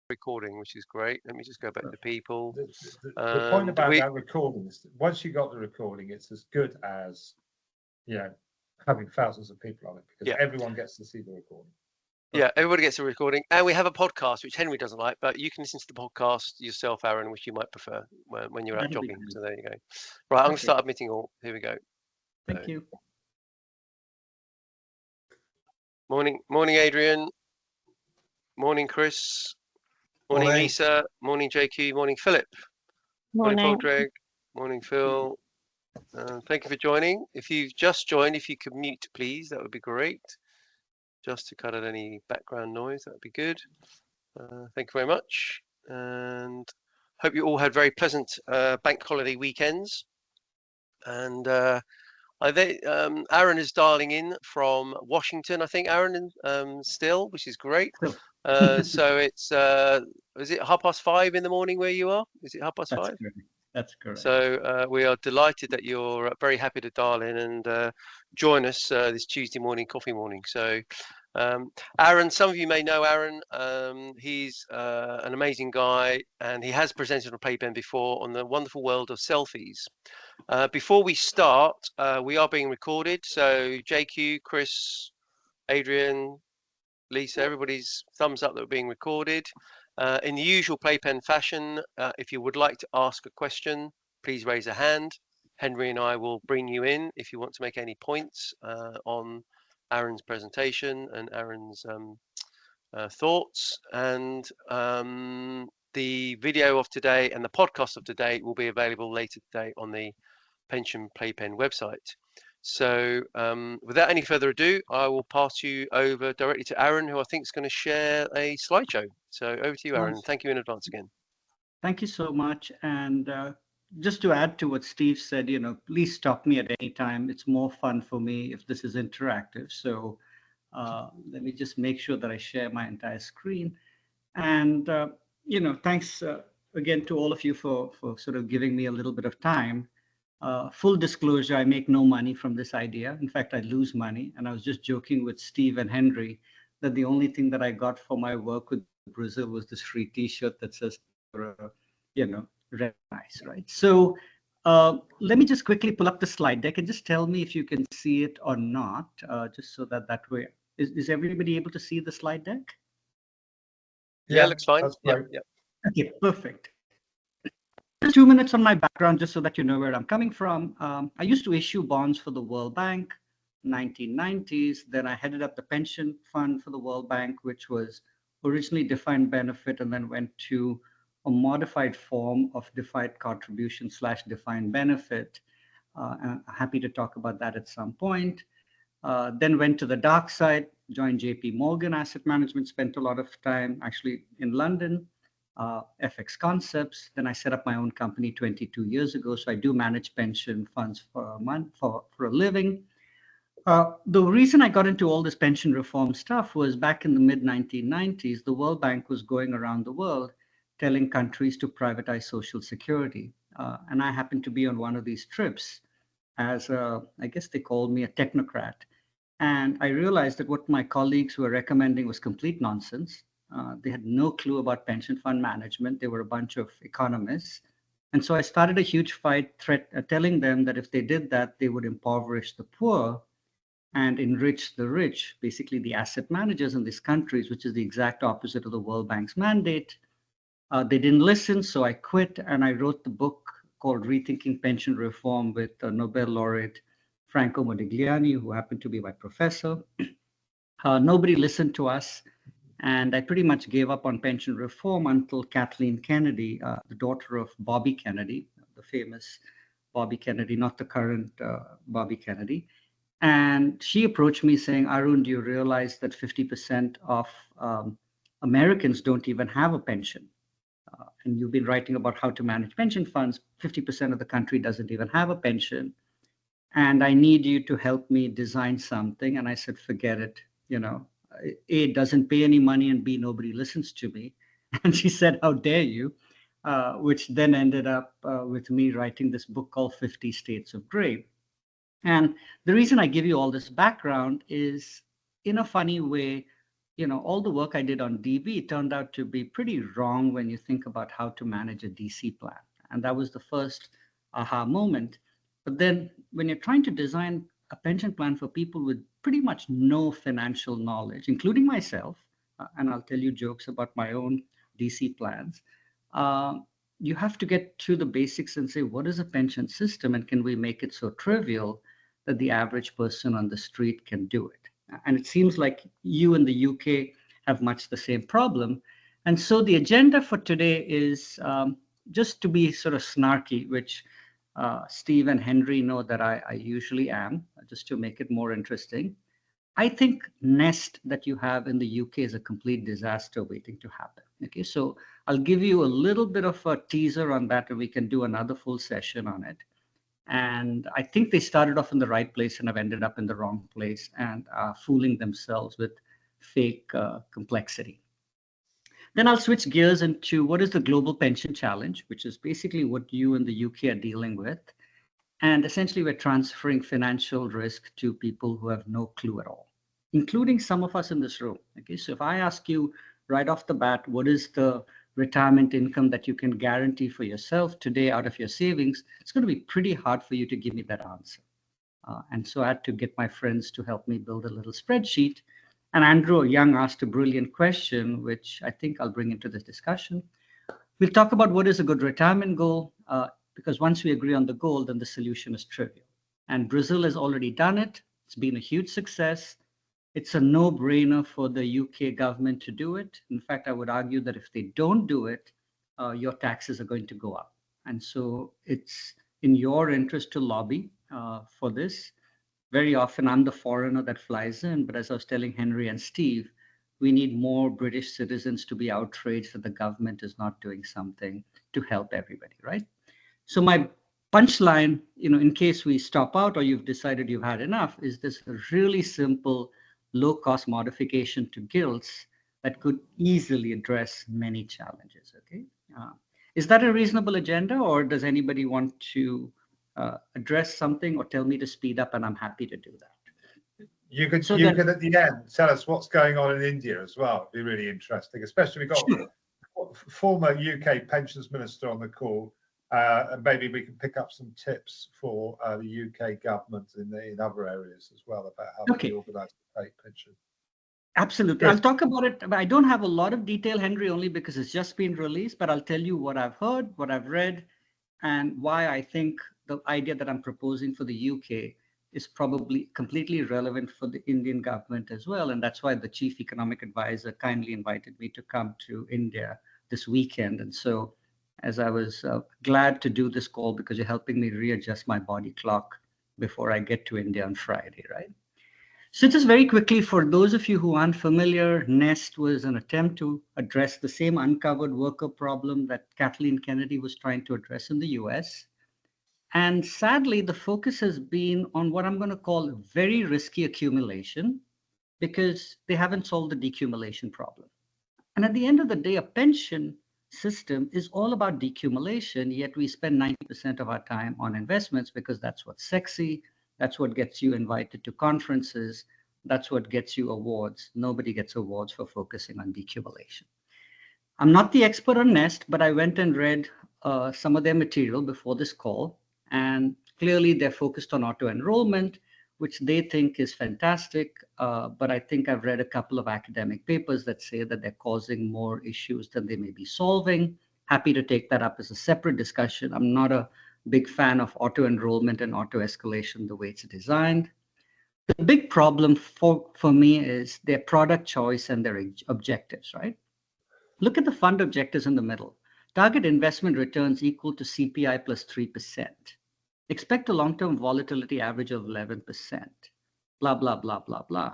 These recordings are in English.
recording, which is great. Let me just go back to people. The point about that recording is that once you got the recording, it's as good as, having thousands of people on it, because everyone gets to see the recording. Yeah, everybody gets a recording, and we have a podcast, which Henry doesn't like, but you can listen to the podcast yourself, Aaron, which you might prefer when you're out jogging. So there you go. Right, I'm going to start admitting all. Here we go. Thank you. Morning, Adrian. Morning, Chris. Morning, Lisa. Morning, JQ. Morning, Philip. Morning, Padraig. Morning, Phil. Thank you for joining. If you've just joined, if you could mute, please, that would be great. Just to cut out any background noise, that would be good. Thank you very much. And hope you all had very pleasant bank holiday weekends. And Aaron is dialing in from Washington, I think, Aaron, still, which is great. So it's, is it 5:30 in the morning where you are? Is it 5:30? That's correct. So we are delighted that you're very happy to dial in and join us this Tuesday morning, coffee morning. So Aaron, some of you may know Aaron. He's an amazing guy, and he has presented on Playpen before on the wonderful world of SeLFIES. Before we start, we are being recorded. So JQ, Chris, Adrian, Lisa, everybody's thumbs up that we're being recorded. In the usual Playpen fashion, if you would like to ask a question, please raise a hand. Henry and I will bring you in if you want to make any points on Aaron's presentation and Aaron's thoughts. And the video of today and the podcast of today will be available later today on the Pension Playpen website. So without any further ado, I will pass you over directly to Aaron, who I think is going to share a slideshow. So over to you, Aaron. Thank you in advance again. Thank you so much. And just to add to what Steve said, please stop me at any time. It's more fun for me if this is interactive. So let me just make sure that I share my entire screen. And, thanks again to all of you for sort of giving me a little bit of time. Full disclosure, I make no money from this idea. In fact, I lose money. And I was just joking with Steve and Henry that the only thing that I got for my work with Brazil was this free T-shirt that says, red nice, right? So let me just quickly pull up the slide deck and just tell me if you can see it or not, just so that way. Is everybody able to see the slide deck? Yeah, looks fine. Yep. Okay, perfect. Just 2 minutes on my background, just so that you know where I'm coming from. I used to issue bonds for the World Bank, 1990s. Then I headed up the pension fund for the World Bank, which was originally defined benefit and then went to a modified form of defined contribution / defined benefit. I'm happy to talk about that at some point. Then went to the dark side, joined JP Morgan Asset Management, spent a lot of time actually in London, FX Concepts. Then I set up my own company 22 years ago. So I do manage pension funds for a month for a living. The reason I got into all this pension reform stuff was back in the mid 1990s, the World Bank was going around the world telling countries to privatize Social Security. And I happened to be on one of these trips as I guess they called me a technocrat. And I realized that what my colleagues were recommending was complete nonsense. They had no clue about pension fund management. They were a bunch of economists. And so I started a huge fight telling them that if they did that, they would impoverish the poor and enrich the rich, basically the asset managers in these countries, which is the exact opposite of the World Bank's mandate. They didn't listen, so I quit and I wrote the book called Rethinking Pension Reform with Nobel laureate Franco Modigliani, who happened to be my professor. Nobody listened to us, and I pretty much gave up on pension reform until Kathleen Kennedy, the daughter of Bobby Kennedy, the famous Bobby Kennedy, not the current Bobby Kennedy. And she approached me saying, Arun, do you realize that 50% of Americans don't even have a pension? And you've been writing about how to manage pension funds. 50% of the country doesn't even have a pension. And I need you to help me design something. And I said, forget it. A, it doesn't pay any money, and B, nobody listens to me. And she said, how dare you? Which then ended up with me writing this book called 50 States of Gray. And the reason I give you all this background is, in a funny way, all the work I did on DB turned out to be pretty wrong when you think about how to manage a DC plan. And that was the first aha moment. But then when you're trying to design a pension plan for people with pretty much no financial knowledge, including myself, and I'll tell you jokes about my own DC plans, you have to get to the basics and say, what is a pension system, and can we make it so trivial that the average person on the street can do it? And it seems like you in the UK have much the same problem. And so the agenda for today is just to be sort of snarky, which Steve and Henry know that I usually am, just to make it more interesting. I think Nest that you have in the UK is a complete disaster waiting to happen. Okay, so I'll give you a little bit of a teaser on that, and we can do another full session on it. And I think they started off in the right place and have ended up in the wrong place and are fooling themselves with fake complexity. Then I'll switch gears into what is the global pension challenge, which is basically what you in the UK are dealing with. And essentially, we're transferring financial risk to people who have no clue at all, including some of us in this room. Okay, so if I ask you right off the bat, what is the retirement income that you can guarantee for yourself today out of your savings, it's going to be pretty hard for you to give me that answer. And so I had to get my friends to help me build a little spreadsheet. And Andrew Young asked a brilliant question, which I think I'll bring into this discussion. We'll talk about what is a good retirement goal, because once we agree on the goal, then the solution is trivial. And Brazil has already done it. It's been a huge success. It's a no-brainer for the UK government to do it. In fact, I would argue that if they don't do it, your taxes are going to go up. And so it's in your interest to lobby for this. Very often, I'm the foreigner that flies in, but as I was telling Henry and Steve, we need more British citizens to be outraged that the government is not doing something to help everybody, right? So my punchline, in case we stop out or you've decided you've had enough, is this really simple, low-cost modification to gilts that could easily address many challenges, okay? Is that a reasonable agenda, or does anybody want to address something or tell me to speed up, and I'm happy to do that? You could at the end tell us what's going on in India as well. It'd be really interesting, especially we've got former UK pensions minister on the call, and maybe we can pick up some tips for the UK government in other areas as well about how to organise the state pension. Absolutely. I'll talk about it. I don't have a lot of detail, Henry, only because it's just been released, but I'll tell you what I've heard, what I've read, and why I think the idea that I'm proposing for the UK is probably completely relevant for the Indian government as well. And that's why the chief economic advisor kindly invited me to come to India this weekend. And so as I was glad to do this call because you're helping me readjust my body clock before I get to India on Friday, right? So just very quickly, for those of you who aren't familiar, Nest was an attempt to address the same uncovered worker problem that Kathleen Kennedy was trying to address in the US. And sadly, the focus has been on what I'm going to call very risky accumulation, because they haven't solved the decumulation problem. And at the end of the day, a pension system is all about decumulation, yet we spend 90% of our time on investments because that's what's sexy. That's what gets you invited to conferences. That's what gets you awards. Nobody gets awards for focusing on decumulation. I'm not the expert on Nest, but I went and read some of their material before this call. And clearly they're focused on auto-enrollment, which they think is fantastic. But I think I've read a couple of academic papers that say that they're causing more issues than they may be solving. Happy to take that up as a separate discussion. I'm not a big fan of auto-enrollment and auto-escalation the way it's designed. The big problem for me is their product choice and their objectives, right? Look at the fund objectives in the middle. Target investment returns equal to CPI plus 3%. Expect a long-term volatility average of 11%. Blah, blah, blah, blah, blah.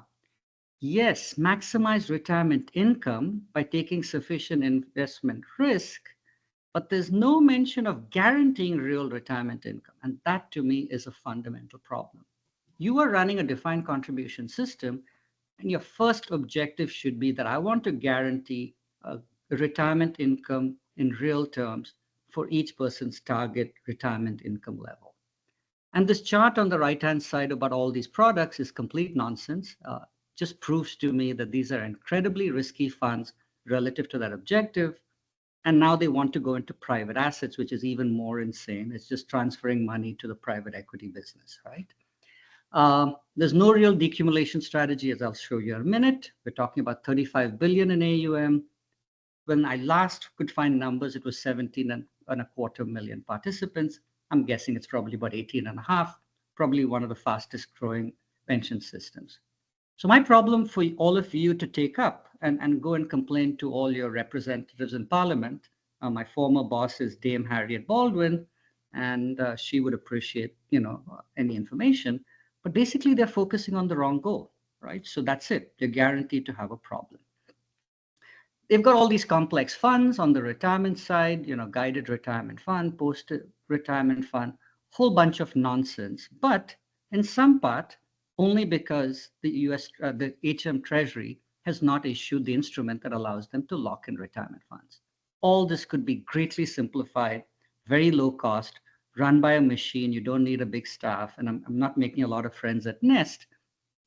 Yes, maximize retirement income by taking sufficient investment risk, but there's no mention of guaranteeing real retirement income. And that to me is a fundamental problem. You are running a defined contribution system, and your first objective should be that I want to guarantee retirement income in real terms for each person's target retirement income level. And this chart on the right-hand side about all these products is complete nonsense. just proves to me that these are incredibly risky funds relative to that objective. And now they want to go into private assets, which is even more insane. It's just transferring money to the private equity business, right? There's no real decumulation strategy, as I'll show you in a minute. We're talking about 35 billion in AUM. When I last could find numbers, it was 17.25 million participants. I'm guessing it's probably about 18.5, probably one of the fastest growing pension systems. So my problem for all of you to take up and go and complain to all your representatives in Parliament. My former boss is Dame Harriet Baldwin, and she would appreciate, any information. But basically, they're focusing on the wrong goal, right? So that's it. They're guaranteed to have a problem. They've got all these complex funds on the retirement side, guided retirement fund, post-retirement fund, whole bunch of nonsense. But in some part, only because the the HM Treasury has not issued the instrument that allows them to lock in retirement funds. All this could be greatly simplified, very low cost, run by a machine. You don't need a big staff. And I'm not making a lot of friends at Nest.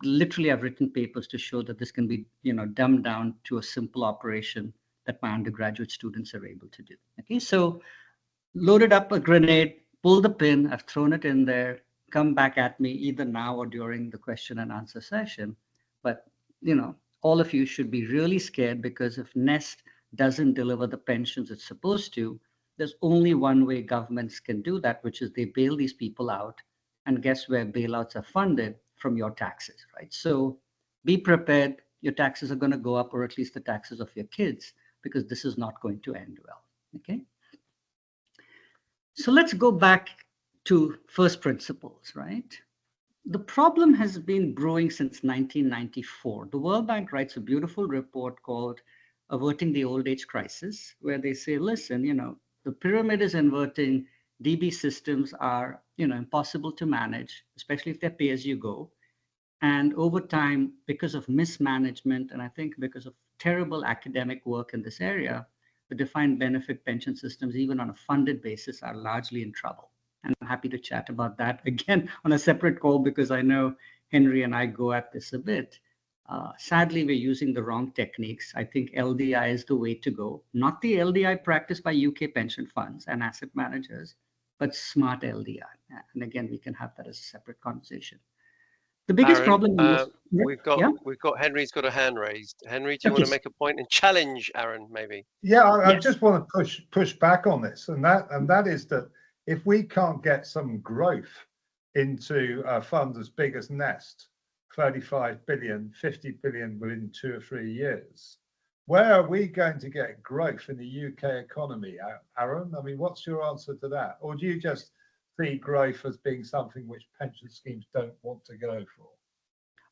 Literally, I've written papers to show that this can be, dumbed down to a simple operation that my undergraduate students are able to do. Okay, so loaded up a grenade, pull the pin, I've thrown it in there, come back at me either now or during the question and answer session. But, all of you should be really scared, because if Nest doesn't deliver the pensions it's supposed to, there's only one way governments can do that, which is they bail these people out. And guess where bailouts are funded? From your taxes, right? So be prepared. Your taxes are going to go up, or at least the taxes of your kids, because this is not going to end well. Okay. So let's go back to first principles, right? The problem has been brewing since 1994. The World Bank writes a beautiful report called Averting the Old Age Crisis, where they say, listen, the pyramid is inverting. DB systems are, impossible to manage, especially if they're pay as you go. And over time, because of mismanagement, and I think because of terrible academic work in this area, the defined benefit pension systems, even on a funded basis, are largely in trouble. And I'm happy to chat about that again on a separate call, because I know Henry and I go at this a bit. Sadly, we're using the wrong techniques. I think LDI is the way to go, not the LDI practiced by UK pension funds and asset managers, but smart LDI. And again, we can have that as a separate conversation. The biggest problem is we've got Henry's got a hand raised. Henry, do you want to make a point and challenge Aaron, maybe? Yeah, I just want to push back on this, and that is that if we can't get some growth into a fund as big as Nest, 35 billion, 50 billion within 2 or 3 years, where are we going to get growth in the UK economy, Aaron? I mean, what's your answer to that? Or do you just see growth as being something which pension schemes don't want to go for?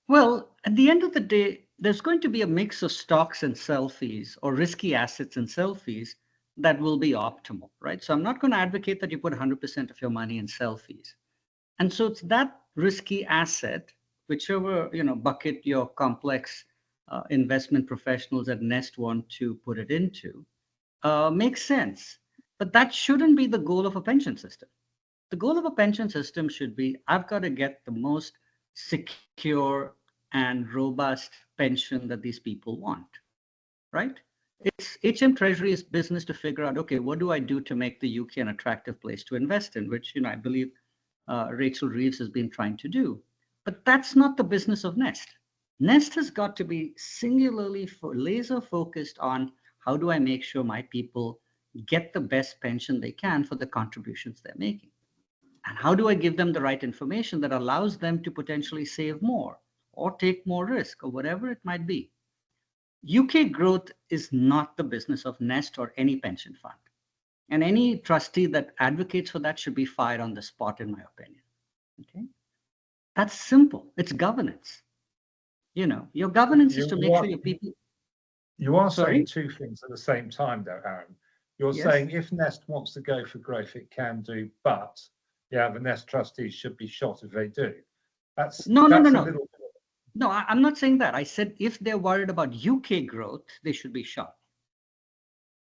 Well, at the end of the day, there's going to be a mix of stocks and SeLFIES, or risky assets and SeLFIES, that will be optimal, right? So I'm not going to advocate that you put 100% of your money in SeLFIES. And so it's that risky asset, whichever bucket your complex investment professionals at Nest want to put it into, makes sense. But that shouldn't be the goal of a pension system. The goal of a pension system should be, I've got to get the most secure and robust pension that these people want, right? It's HM Treasury's business to figure out, okay, what do I do to make the UK an attractive place to invest in, which, I believe Rachel Reeves has been trying to do. But that's not the business of Nest. Nest has got to be singularly laser focused on, how do I make sure my people get the best pension they can for the contributions they're making? And how do I give them the right information that allows them to potentially save more or take more risk or whatever it might be? UK growth is not the business of Nest or any pension fund. And any trustee that advocates for that should be fired on the spot, in my opinion. Okay, that's simple. It's governance. Your governance is to make sure your people. You are saying two things at the same time, though, Aaron. You're saying if Nest wants to go for growth, it can do, but the Nest trustees should be shot if they do. No. No, I'm not saying that. I said if they're worried about UK growth, they should be shot.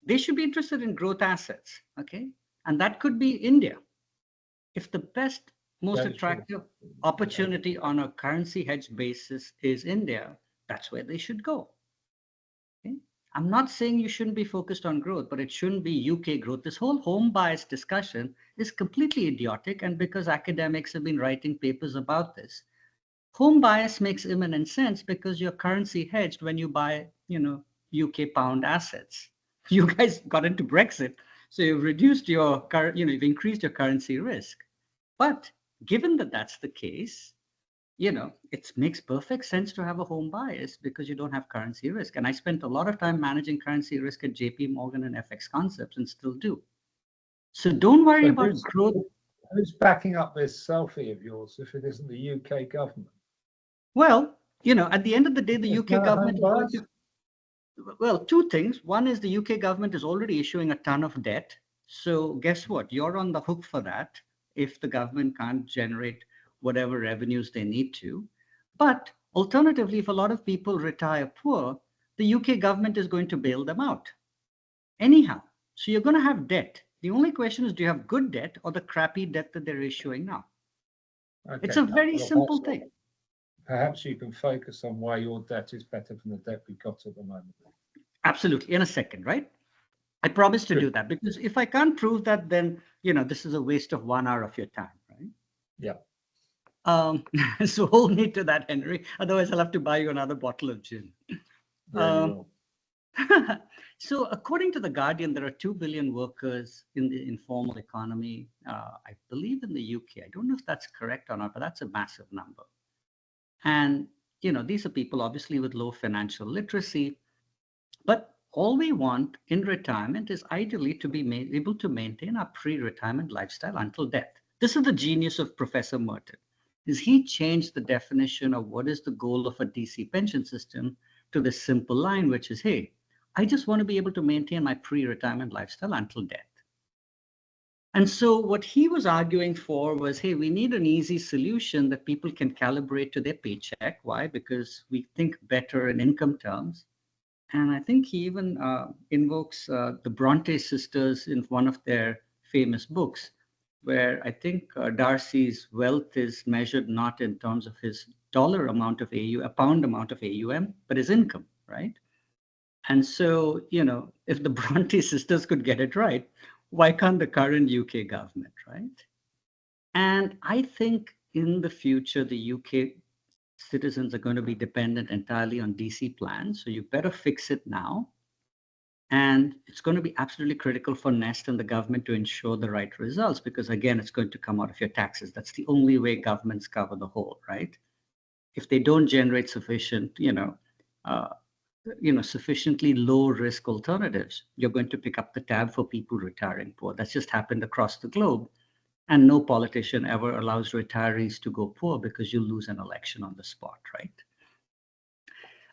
They should be interested in growth assets, okay? And that could be India. If the best, most attractive opportunity on a currency hedge basis is India, that's where they should go. Okay? I'm not saying you shouldn't be focused on growth, but it shouldn't be UK growth. This whole home bias discussion is completely idiotic. And because academics have been writing papers about this, home bias makes imminent sense because you're currency hedged when you buy, UK pound assets. You guys got into Brexit, so you've reduced your you've increased your currency risk. But given that that's the case, it makes perfect sense to have a home bias because you don't have currency risk. And I spent a lot of time managing currency risk at JP Morgan and FX Concepts and still do. So don't worry about growth. Who's backing up this SeLFIE of yours if it isn't the UK government? Well, at the end of the day, the UK government is going to, well, two things. One is the UK government is already issuing a ton of debt. So guess what? You're on the hook for that if the government can't generate whatever revenues they need to. But alternatively, if a lot of people retire poor, the UK government is going to bail them out. Anyhow, so you're going to have debt. The only question is, do you have good debt or the crappy debt that they're issuing now? Okay. It's a very simple thing. Perhaps you can focus on why your debt is better than the debt we've got at the moment. Absolutely. In a second, right? I promise to do that, because if I can't prove that, then, this is a waste of 1 hour of your time, right? Yeah. So hold me to that, Henry. Otherwise, I'll have to buy you another bottle of gin. So according to The Guardian, there are 2 billion workers in the informal economy, I believe in the UK. I don't know if that's correct or not, but that's a massive number. And, these are people obviously with low financial literacy, but all we want in retirement is ideally to be able to maintain our pre-retirement lifestyle until death. This is the genius of Professor Merton, is he changed the definition of what is the goal of a DC pension system to this simple line, which is, hey, I just want to be able to maintain my pre-retirement lifestyle until death. And so what he was arguing for was, hey, we need an easy solution that people can calibrate to their paycheck. Why? Because we think better in income terms. And I think he even invokes the Bronte sisters in one of their famous books, where I think Darcy's wealth is measured not in terms of his dollar amount of AUM, a pound amount of AUM, but his income, right? And so, if the Bronte sisters could get it right, why can't the current UK government, right? And I think in the future, the UK citizens are going to be dependent entirely on DC plans. So you better fix it now. And it's going to be absolutely critical for Nest and the government to ensure the right results, because again, it's going to come out of your taxes. That's the only way governments cover the whole, right? If they don't generate sufficient, sufficiently low risk alternatives, you're going to pick up the tab for people retiring poor. That's just happened across the globe. And no politician ever allows retirees to go poor because you lose an election on the spot, right?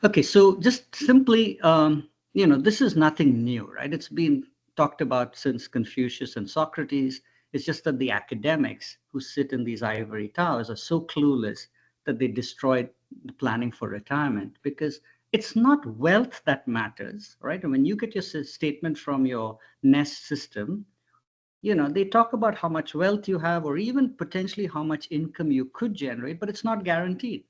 Okay, so just simply, this is nothing new, right? It's been talked about since Confucius and Socrates. It's just that the academics who sit in these ivory towers are so clueless that they destroyed the planning for retirement, because it's not wealth that matters, right? And when you get your statement from your Nest system, they talk about how much wealth you have or even potentially how much income you could generate, but it's not guaranteed.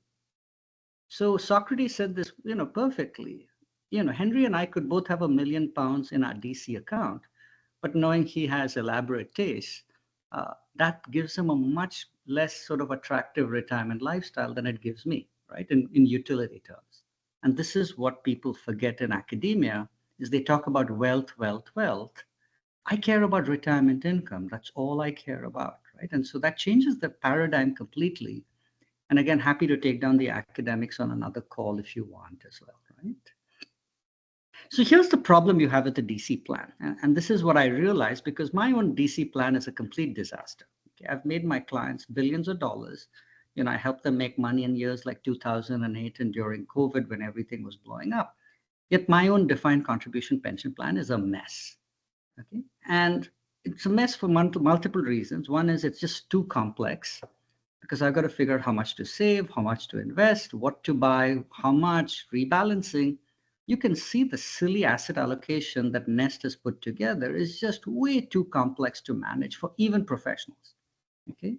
So Socrates said this, perfectly. Henry and I could both have £1 million in our DC account, but knowing he has elaborate tastes, that gives him a much less sort of attractive retirement lifestyle than it gives me, right? In utility terms. And this is what people forget in academia, is they talk about wealth, wealth, wealth. I care about retirement income. That's all I care about, right? And so that changes the paradigm completely. And again, happy to take down the academics on another call if you want as well, right? So here's the problem you have with the DC plan. And this is what I realized, because my own DC plan is a complete disaster. Okay? I've made my clients billions of dollars. I helped them make money in years like 2008 and during COVID when everything was blowing up. Yet my own defined contribution pension plan is a mess. Okay, and it's a mess for multiple reasons. One is it's just too complex, because I've got to figure out how much to save, how much to invest, what to buy, how much, rebalancing. You can see the silly asset allocation that Nest has put together is just way too complex to manage for even professionals. Okay,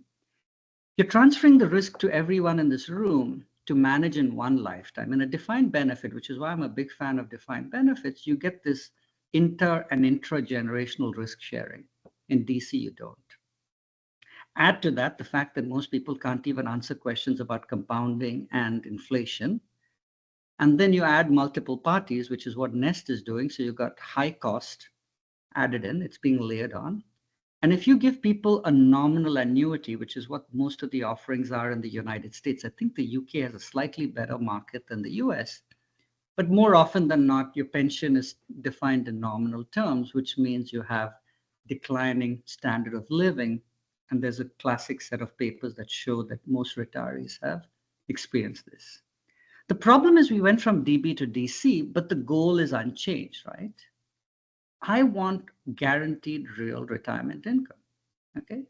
you're transferring the risk to everyone in this room to manage in one lifetime. In a defined benefit, which is why I'm a big fan of defined benefits, you get this inter and intra-generational risk sharing. In DC, you don't. Add to that the fact that most people can't even answer questions about compounding and inflation. And then you add multiple parties, which is what Nest is doing. So you've got high cost added in, it's being layered on. And if you give people a nominal annuity, which is what most of the offerings are in the United States, I think the UK has a slightly better market than the US. But more often than not, your pension is defined in nominal terms, which means you have declining standard of living. And there's a classic set of papers that show that most retirees have experienced this. The problem is we went from DB to DC, but the goal is unchanged, right? I want guaranteed real retirement income. Okay,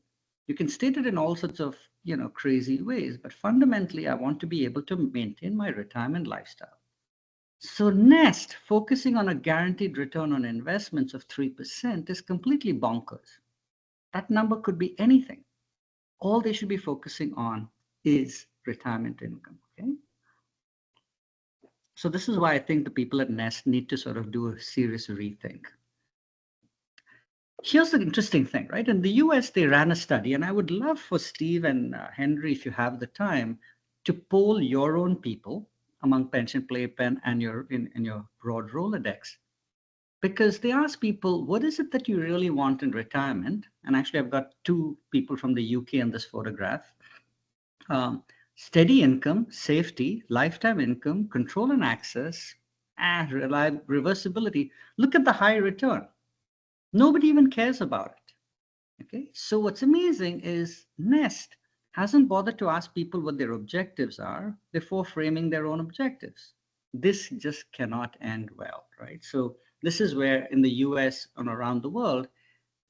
you can state it in all sorts of crazy ways, but fundamentally, I want to be able to maintain my retirement lifestyle. So Nest, focusing on a guaranteed return on investments of 3% is completely bonkers. That number could be anything. All they should be focusing on is retirement income. Okay. So this is why I think the people at Nest need to sort of do a serious rethink. Here's the interesting thing, right? In the US, they ran a study, and I would love for Steve and Henry, if you have the time, to poll your own people among Pension Playpen and in your broad Rolodex. Because they ask people, what is it that you really want in retirement? And actually, I've got two people from the UK in this photograph. Steady income, safety, lifetime income, control and access, and reversibility. Look at the high return. Nobody even cares about it. Okay, so what's amazing is Nest hasn't bothered to ask people what their objectives are before framing their own objectives. This just cannot end well, right? So this is where in the US and around the world,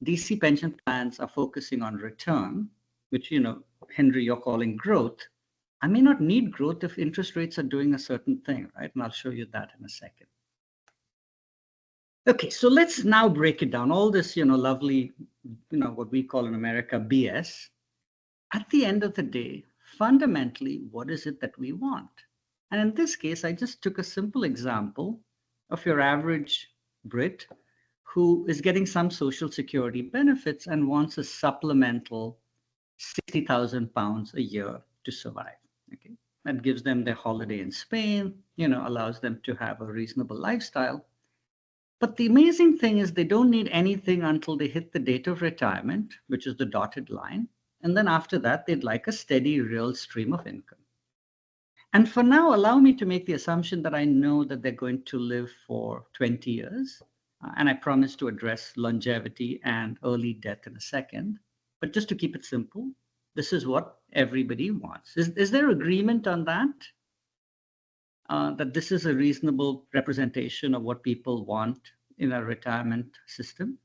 DC pension plans are focusing on return, which, Henry, you're calling growth. I may not need growth if interest rates are doing a certain thing, right? And I'll show you that in a second. Okay, so let's now break it down. All this, lovely, what we call in America, BS. At the end of the day, fundamentally, what is it that we want? And in this case, I just took a simple example of your average Brit who is getting some social security benefits and wants a supplemental £60,000 a year to survive. Okay, that gives them their holiday in Spain, allows them to have a reasonable lifestyle. But the amazing thing is they don't need anything until they hit the date of retirement, which is the dotted line. And then after that, they'd like a steady, real stream of income. And for now, allow me to make the assumption that I know that they're going to live for 20 years. And I promise to address longevity and early death in a second. But just to keep it simple, this is what everybody wants. Is there agreement on that? That this is a reasonable representation of what people want in a retirement system?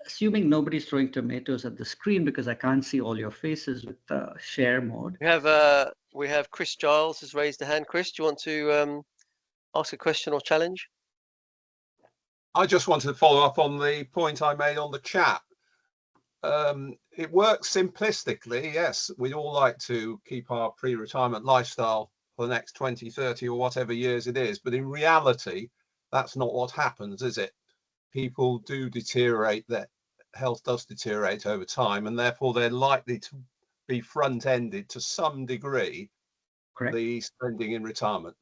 Assuming nobody's throwing tomatoes at the screen because I can't see all your faces with share mode. We have Chris Giles has raised a hand. Chris, do you want to ask a question or challenge? I just wanted to follow up on the point I made on the chat. It works simplistically. Yes, we'd all like to keep our pre-retirement lifestyle for the next 20, 30 or whatever years it is. But in reality, that's not what happens, is it? People do deteriorate, their health does deteriorate over time, and therefore they're likely to be front-ended to some degree. Correct. The spending in retirement.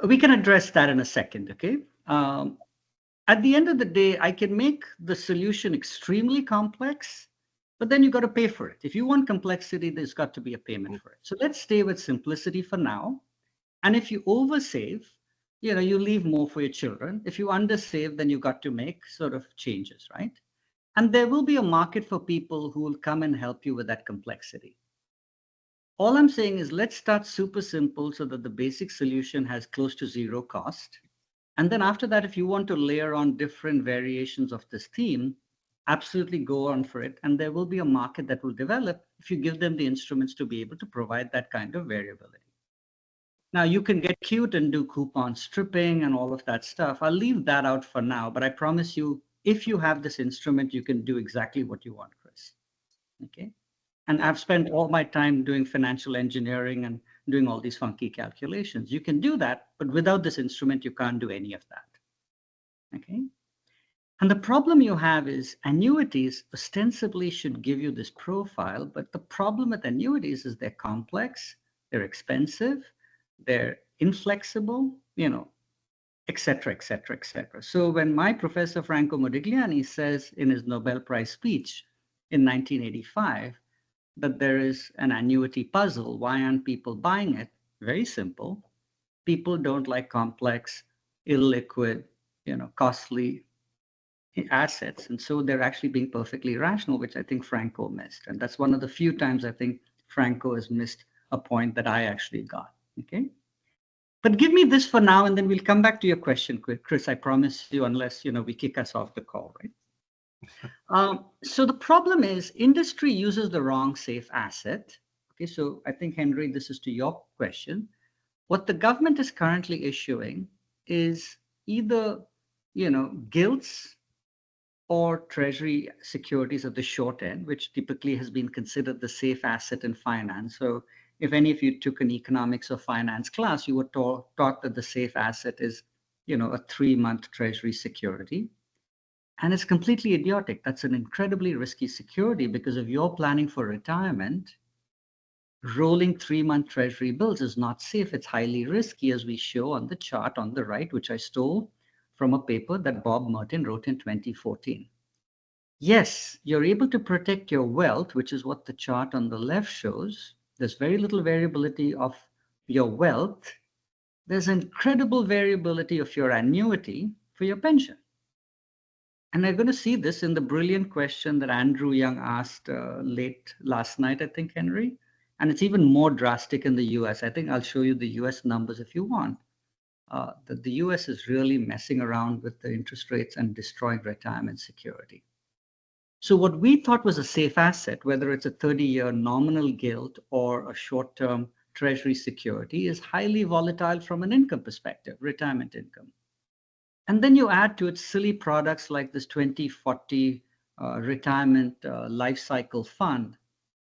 We can address that in a second, okay? At the end of the day, I can make the solution extremely complex, but then you got to pay for it. If you want complexity, there's got to be a payment for it. So let's stay with simplicity for now. And if you oversave, you leave more for your children. If you undersave, then you got to make sort of changes, right? And there will be a market for people who will come and help you with that complexity. All I'm saying is let's start super simple so that the basic solution has close to zero cost. And then after that, if you want to layer on different variations of this theme, absolutely go on for it. And there will be a market that will develop if you give them the instruments to be able to provide that kind of variability. Now, you can get cute and do coupon stripping and all of that stuff. I'll leave that out for now, but I promise you, if you have this instrument, you can do exactly what you want, Chris. Okay. And I've spent all my time doing financial engineering and doing all these funky calculations. You can do that, but without this instrument, you can't do any of that. Okay. And the problem you have is annuities ostensibly should give you this profile, but the problem with annuities is they're complex, they're expensive, they're inflexible, et cetera, et cetera, et cetera. So when my professor Franco Modigliani says in his Nobel Prize speech in 1985 that there is an annuity puzzle, why aren't people buying it? Very simple. People don't like complex, illiquid, costly assets. And so they're actually being perfectly rational, which I think Franco missed. And that's one of the few times I think Franco has missed a point that I actually got. Okay. But give me this for now, and then we'll come back to your question, Chris. I promise you, unless we kick us off the call, right? So the problem is industry uses the wrong safe asset. Okay, so I think, Henry, this is to your question. What the government is currently issuing is either, gilts or Treasury securities at the short end, which typically has been considered the safe asset in finance. So if any of you took an economics or finance class, you were taught that the safe asset is, a 3-month Treasury security. And it's completely idiotic. That's an incredibly risky security because if you're planning for retirement, rolling 3-month Treasury bills is not safe. It's highly risky, as we show on the chart on the right, which I stole from a paper that Bob Merton wrote in 2014. Yes, you're able to protect your wealth, which is what the chart on the left shows. There's very little variability of your wealth. There's incredible variability of your annuity for your pension. And we're going to see this in the brilliant question that Andrew Young asked late last night, I think, Henry. And it's even more drastic in the US. I think I'll show you the US numbers if you want. That the US is really messing around with the interest rates and destroying retirement security. So what we thought was a safe asset, whether it's a 30-year nominal gilt or a short-term Treasury security, is highly volatile from an income perspective, retirement income. And then you add to it silly products like this 2040 retirement life cycle fund.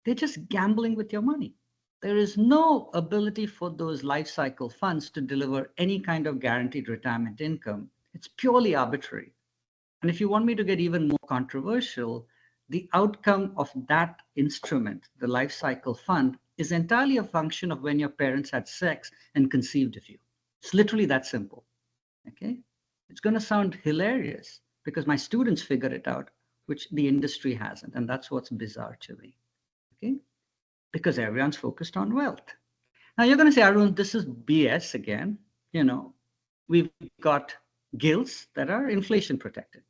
They're just gambling with your money. There is no ability for those life cycle funds to deliver any kind of guaranteed retirement income. It's purely arbitrary. And if you want me to get even more controversial, the outcome of that instrument, the life cycle fund, is entirely a function of when your parents had sex and conceived of you. It's literally that simple. Okay? It's going to sound hilarious because my students figured it out, which the industry hasn't. And that's what's bizarre to me. Okay? Because everyone's focused on wealth. Now you're going to say, Arun, this is BS again. We've got gilts that are inflation protected.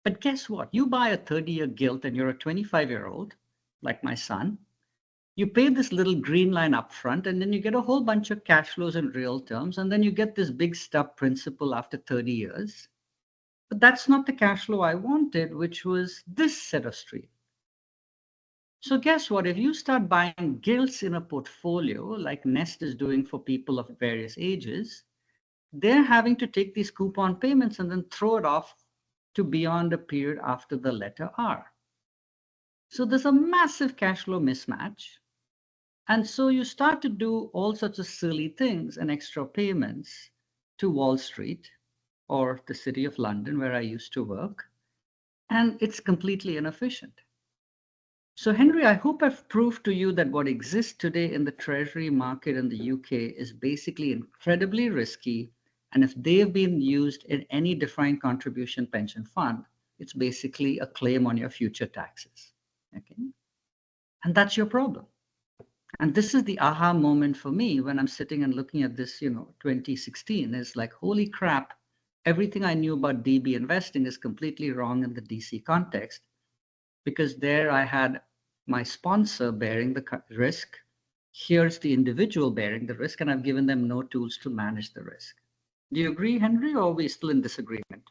But guess what? You buy a 30-year gilt and you're a 25-year-old, like my son. You pay this little green line up front, and then you get a whole bunch of cash flows in real terms, and then you get this big stub principal after 30 years. But that's not the cash flow I wanted, which was this set of stream. So guess what? If you start buying gilts in a portfolio, like Nest is doing for people of various ages, they're having to take these coupon payments and then throw it off to beyond a period after the letter R. So there's a massive cash flow mismatch. And so you start to do all sorts of silly things and extra payments to Wall Street or the City of London, where I used to work. And it's completely inefficient. So Henry, I hope I've proved to you that what exists today in the Treasury market in the UK is basically incredibly risky. And if they've been used in any defined contribution pension fund, it's basically a claim on your future taxes. Okay? And that's your problem. And this is the aha moment for me when I'm sitting and looking at this, 2016. It's like, holy crap, everything I knew about DB investing is completely wrong in the DC context, because there I had my sponsor bearing the risk. Here's the individual bearing the risk, and I've given them no tools to manage the risk. Do you agree, Henry, or are we still in disagreement?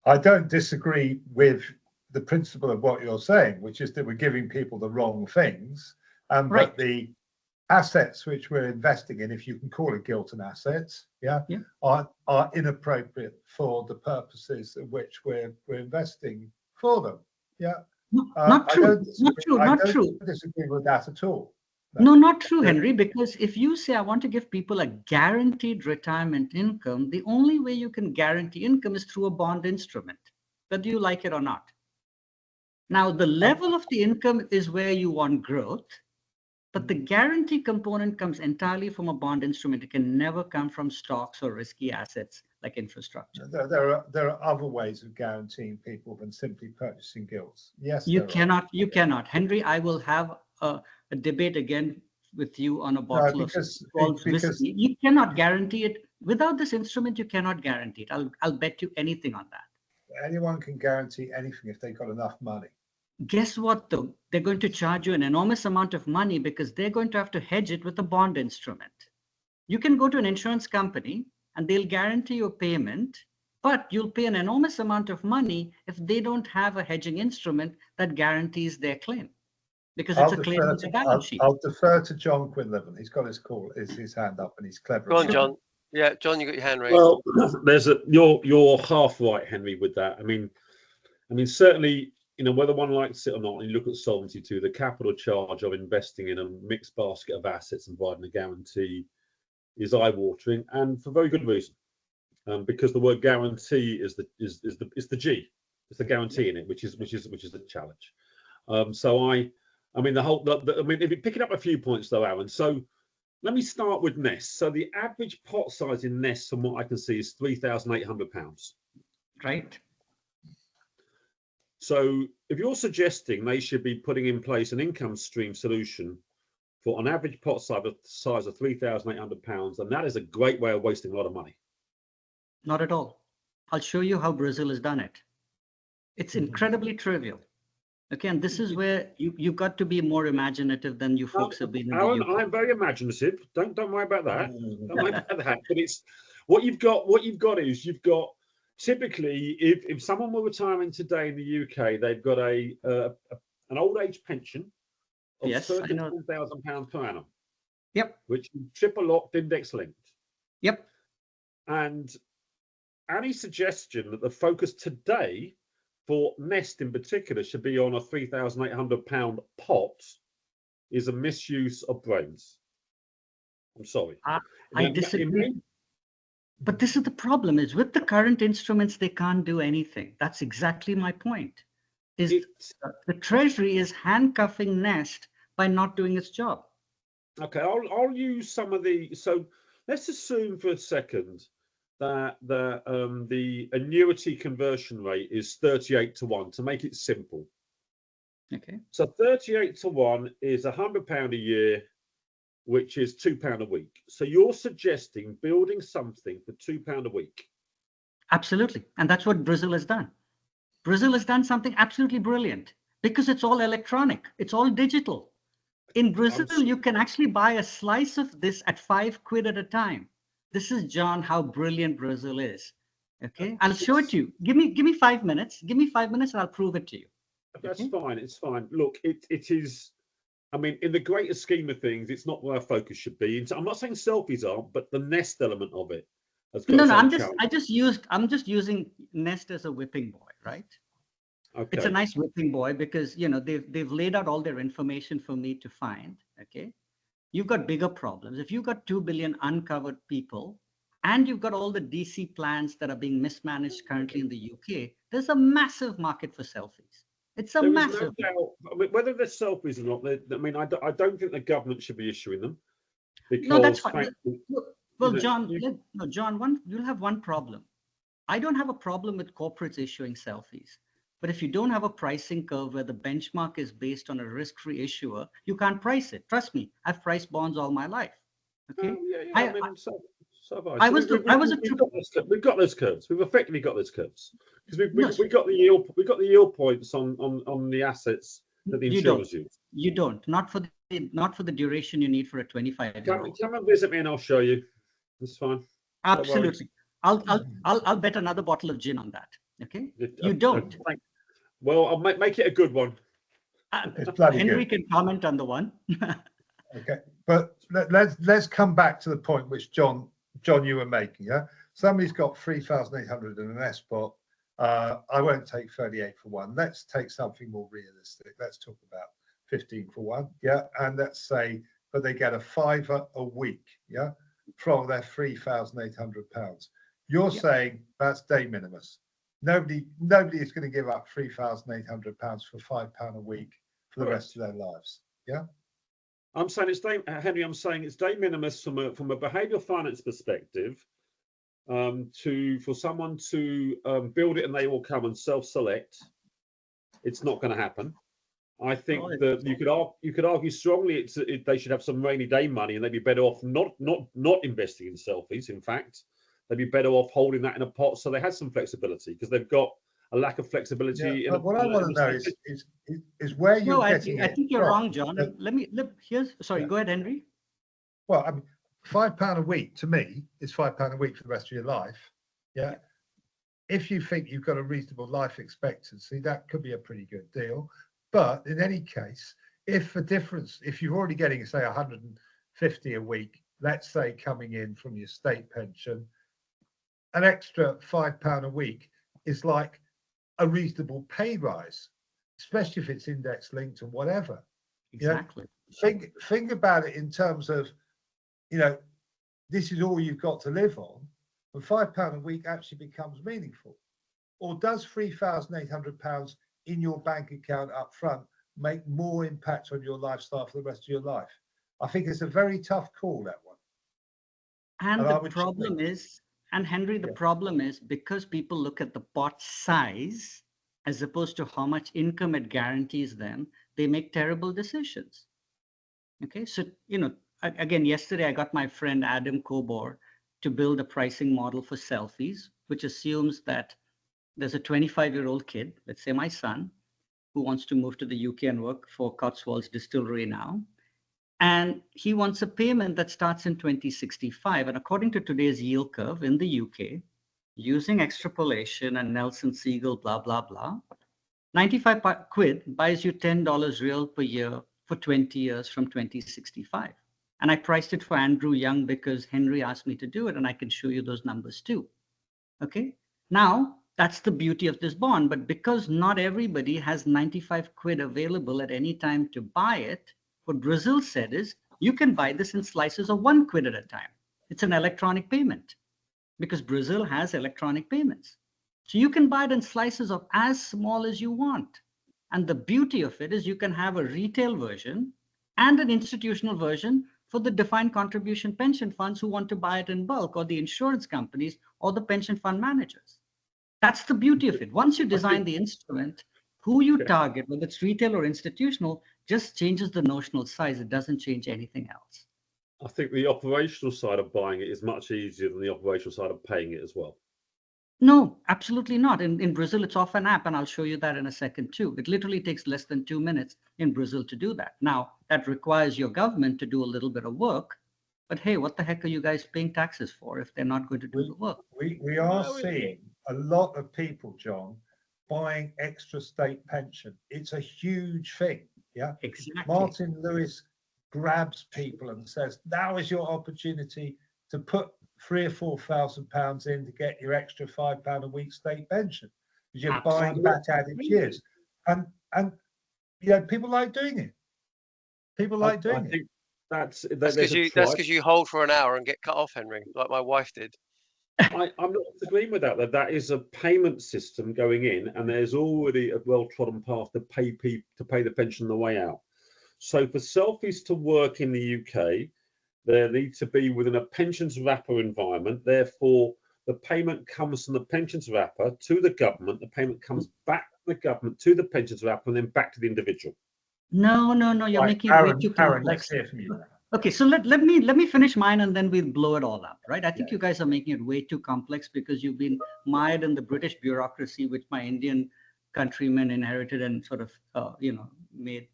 I don't disagree with the principle of what you're saying, which is that we're giving people the wrong things. Right. But the assets which we're investing in, if you can call it gilt and assets, are inappropriate for the purposes of which we're investing for them. Yeah. Not true. Not true. I Not don't true. disagree with that at all. No, not true, Henry, because if you say, I want to give people a guaranteed retirement income, the only way you can guarantee income is through a bond instrument, whether you like it or not. Now, the level of the income is where you want growth, but the guarantee component comes entirely from a bond instrument. It can never come from stocks or risky assets like infrastructure. There are other ways of guaranteeing people than simply purchasing gilts. Yes, You cannot. Henry, I will have a debate again with you on a bottle of whiskey. You cannot guarantee it. Without this instrument, you cannot guarantee it. I'll bet you anything on that. Anyone can guarantee anything if they've got enough money. Guess what, though? They're going to charge you an enormous amount of money because they're going to have to hedge it with a bond instrument. You can go to an insurance company and they'll guarantee your payment, but you'll pay an enormous amount of money if they don't have a hedging instrument that guarantees their claim, because it's a claim on the balance sheet. I'll defer to John Quinlivan. He's got his hand up, and he's clever. Go on, John. Yeah, John, you got your hand raised. Well, you're half right, Henry, with that. I mean, certainly, whether one likes it or not, and you look at Solvency II, the capital charge of investing in a mixed basket of assets and providing a guarantee is eye-watering, and for very good reason, because the word guarantee is the G, it's the guarantee in it, which is the challenge. If you pick it up a few points though, Aaron. So let me start with nests. So the average pot size in nests, from what I can see, is £3,800. Right. So if you're suggesting they should be putting in place an income stream solution for an average pot size of £3,800, then that is a great way of wasting a lot of money. Not at all. I'll show you how Brazil has done it. It's incredibly trivial. Okay, and this is where you've got to be more imaginative than you folks have been. Aaron, I'm very imaginative. Don't worry about that. Don't worry about that. But it's what you've got. What you've got is typically, if someone were retiring today in the UK, they've got an old age pension of £34,000 per annum. Yep. Which is triple locked, index linked. Yep. And any suggestion that the focus today for Nest in particular should be on a £3,800 pot is a misuse of brains. I'm sorry. I disagree. But this is the problem, is with the current instruments, they can't do anything. That's exactly my point. The Treasury is handcuffing Nest by not doing its job. Okay, I'll use some of so let's assume for a second that the annuity conversion rate is 38:1 to make it simple. Okay. So 38:1 is £100 a year, which is £2 a week. So you're suggesting building something for £2 a week. Absolutely. And that's what Brazil has done. Brazil has done something absolutely brilliant because it's all electronic. It's all digital. In Brazil, you can actually buy a slice of this at £5 at a time. This is, John, how brilliant Brazil is. Okay, I'll show it to you. Give me 5 minutes. Give me 5 minutes and I'll prove it to you. That's fine. It's fine. Look, it is. I mean, in the greater scheme of things, it's not where our focus should be. I'm not saying selfies aren't, but the Nest element of it. No. I'm just using Nest as a whipping boy, right? Okay. It's a nice whipping boy because they've laid out all their information for me to find. Okay. You've got bigger problems. If you've got 2 billion uncovered people and you've got all the DC plans that are being mismanaged currently in the UK, there's a massive market for selfies. It's a massive. No doubt, I mean, whether they're selfies or not, I don't think the government should be issuing them. No, that's fine. Well, John, you'll have one problem. I don't have a problem with corporates issuing selfies. But if you don't have a pricing curve where the benchmark is based on a risk-free issuer, you can't price it. Trust me, I've priced bonds all my life. Okay. We've got those curves. We've effectively got those curves because we got the yield points on the assets that the insurers use. You don't. Not for the duration you need for a 25-year-old. Come and visit me and I'll show you. It's fine. Absolutely. I'll bet another bottle of gin on that. Okay. You don't. Well, I'll make it a good one. Henry can comment on the one. Okay, but let's come back to the point which John you were making. Yeah, somebody's got 3,800 in an S pot. I won't take 38 for 1. Let's take something more realistic. Let's talk about 15 for 1. Yeah. And let's say, but they get a £5 a week. Yeah. From their £3,800. You're saying that's de minimis. Nobody is going to give up £3,800 for £5 a week for the rest of their lives. Yeah. I'm saying it's Henry. I'm saying it's de minimis from a behavioural finance perspective. For someone to build it and they will come and self-select, it's not going to happen. I think that you could argue strongly they should have some rainy day money and they'd be better off not investing in SeLFIES. In fact, they'd be better off holding that in a pot so they had some flexibility, because they've got a lack of flexibility. But what I want to know is where you're getting it. I think you're wrong, John. Sorry, go ahead, Henry. Well, I mean, £5 a week to me is £5 a week for the rest of your life. Yeah. If you think you've got a reasonable life expectancy, that could be a pretty good deal. But in any case, if you're already getting, say, 150 a week, let's say coming in from your state pension, an extra £5 a week is like a reasonable pay rise, especially if it's index linked and whatever. Exactly. Think about it in terms of, this is all you've got to live on, and £5 a week actually becomes meaningful. Or does £3,800 in your bank account up front make more impact on your lifestyle for the rest of your life? I think it's a very tough call, that one. And the problem is, and Henry, the problem is because people look at the pot size as opposed to how much income it guarantees them, they make terrible decisions. Okay, so, again, yesterday I got my friend Adam Kobor to build a pricing model for SeLFIES, which assumes that there's a 25-year-old kid, let's say my son, who wants to move to the UK and work for Cotswolds Distillery now. And he wants a payment that starts in 2065. And according to today's yield curve in the UK, using extrapolation and Nelson Siegel, blah, blah, blah, 95 quid buys you $10 real per year for 20 years from 2065. And I priced it for Andrew Young because Henry asked me to do it, and I can show you those numbers too. Okay. Now, that's the beauty of this bond. But because not everybody has 95 quid available at any time to buy it, what Brazil said is, you can buy this in slices of 1 quid at a time. It's an electronic payment because Brazil has electronic payments. So you can buy it in slices of as small as you want. And the beauty of it is you can have a retail version and an institutional version for the defined contribution pension funds who want to buy it in bulk, or the insurance companies or the pension fund managers. That's the beauty of it. Once you design the instrument, who you target, whether it's retail or institutional, just changes the notional size. It doesn't change anything else. I think the operational side of buying it is much easier than the operational side of paying it as well. No, absolutely not. In Brazil, it's off an app, and I'll show you that in a second too. It literally takes less than 2 minutes in Brazil to do that. Now, that requires your government to do a little bit of work. But hey, what the heck are you guys paying taxes for if they're not going to do the work? We are seeing a lot of people, John, buying extra state pension. It's a huge thing. Yeah, exactly. Martin Lewis grabs people and says, now is your opportunity to put £3,000 or £4,000 in to get your extra £5 a week state pension, because you're buying back added years. And people like doing it. People like doing it. That's because you hold for an hour and get cut off, Henry, like my wife did. I'm not disagreeing with that. That is a payment system going in, and there's already a well-trodden path to pay the pension on the way out. So for SeLFIES to work in the UK, there needs to be within a pensions wrapper environment. Therefore, the payment comes from the pensions wrapper to the government. The payment comes back from the government to the pensions wrapper, and then back to the individual. No, you're making it way too complex. Let's hear from you. Okay, so let me finish mine, and then we'll blow it all up, right? I think you guys are making it way too complex because you've been mired in the British bureaucracy, which my Indian countrymen inherited and sort of, made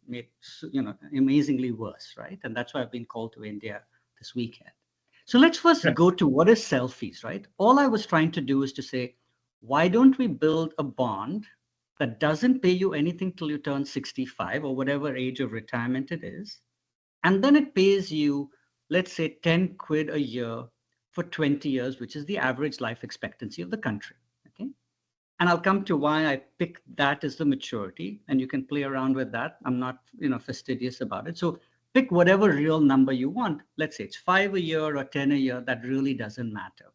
amazingly worse, right? And that's why I've been called to India this weekend. So let's first go to what is SeLFIES, right? All I was trying to do is to say, why don't we build a bond that doesn't pay you anything till you turn 65 or whatever age of retirement it is, and then it pays you, let's say, 10 quid a year for 20 years, which is the average life expectancy of the country. Okay. And I'll come to why I picked that as the maturity, and you can play around with that. I'm not, fastidious about it. So pick whatever real number you want. Let's say it's 5 a year or 10 a year. That really doesn't matter.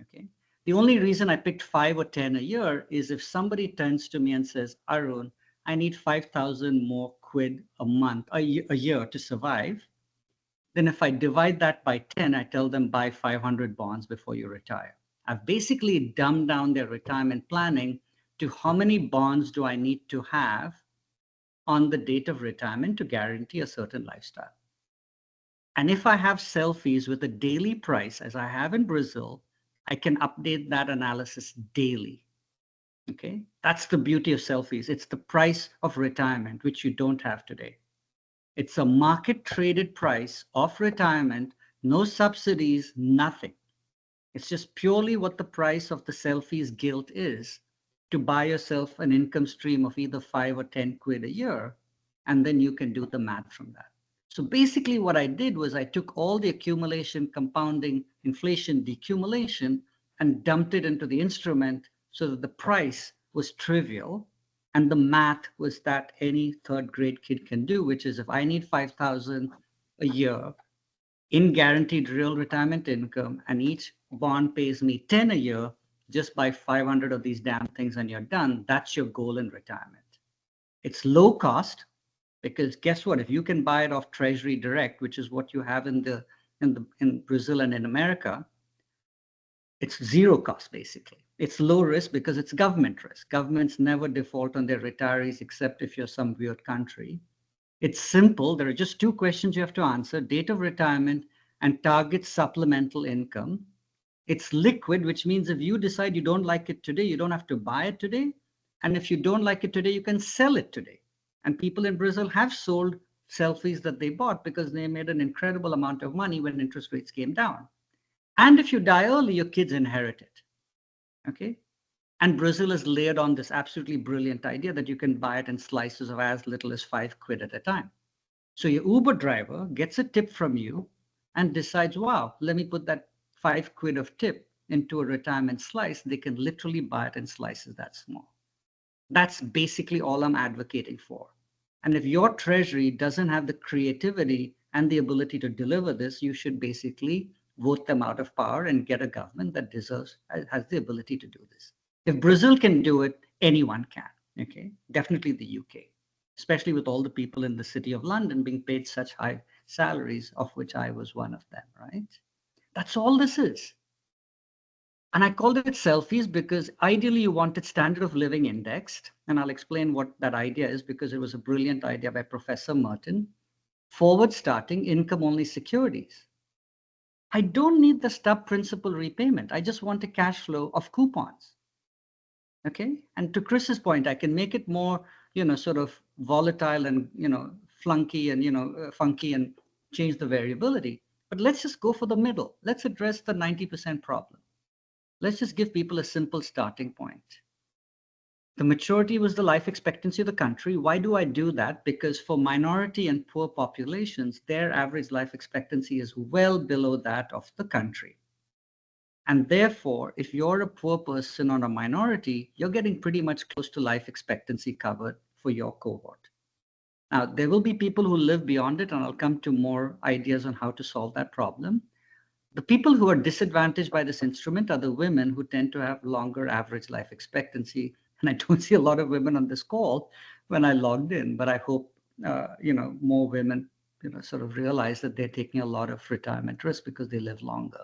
Okay. The only reason I picked 5 or 10 a year is if somebody turns to me and says, Arun, I need 5,000 more quid a month, a year to survive. Then if I divide that by 10, I tell them buy 500 bonds before you retire. I've basically dumbed down their retirement planning to how many bonds do I need to have on the date of retirement to guarantee a certain lifestyle. And if I have SeLFIES with a daily price, as I have in Brazil, I can update that analysis daily. Okay, that's the beauty of SeLFIES. It's the price of retirement, which you don't have today. It's a market traded price of retirement, no subsidies, nothing. It's just purely what the price of the SeLFIES gilt is to buy yourself an income stream of either 5 or 10 quid a year, and then you can do the math from that. So basically what I did was I took all the accumulation, compounding, inflation, decumulation, and dumped it into the instrument so that the price was trivial. And the math was that any third grade kid can do, which is if I need 5,000 a year in guaranteed real retirement income, and each bond pays me 10 a year, just buy 500 of these damn things and you're done. That's your goal in retirement. It's low cost because guess what? If you can buy it off Treasury direct, which is what you have in Brazil and in America, it's zero cost basically. It's low risk because it's government risk. Governments never default on their retirees except if you're some weird country. It's simple. There are just 2 questions you have to answer: date of retirement and target supplemental income. It's liquid, which means if you decide you don't like it today, you don't have to buy it today. And if you don't like it today, you can sell it today. And people in Brazil have sold SeLFIES that they bought because they made an incredible amount of money when interest rates came down. And if you die early, your kids inherit it. Okay. And Brazil has layered on this absolutely brilliant idea that you can buy it in slices of as little as 5 quid at a time. So your Uber driver gets a tip from you and decides, wow, let me put that 5 quid of tip into a retirement slice. They can literally buy it in slices that small. That's basically all I'm advocating for. And if your treasury doesn't have the creativity and the ability to deliver this, you should basically vote them out of power and get a government that has the ability to do this. If Brazil can do it, anyone can. Okay, definitely the UK, especially with all the people in the city of London being paid such high salaries, of which I was one of them, right? That's all this is. And I called it SeLFIES because ideally you wanted standard of living indexed. And I'll explain what that idea is because it was a brilliant idea by Professor Merton. Forward starting income only securities. I don't need the stub principal repayment. I just want a cash flow of coupons. Okay. And to Chris's point, I can make it more, sort of volatile and, flunky and, funky and change the variability. But let's just go for the middle. Let's address the 90% problem. Let's just give people a simple starting point. The maturity was the life expectancy of the country. Why do I do that? Because for minority and poor populations, their average life expectancy is well below that of the country. And therefore, if you're a poor person or a minority, you're getting pretty much close to life expectancy covered for your cohort. Now, there will be people who live beyond it, and I'll come to more ideas on how to solve that problem. The people who are disadvantaged by this instrument are the women who tend to have longer average life expectancy. And I don't see a lot of women on this call when I logged in, but I hope, more women, sort of realize that they're taking a lot of retirement risk because they live longer.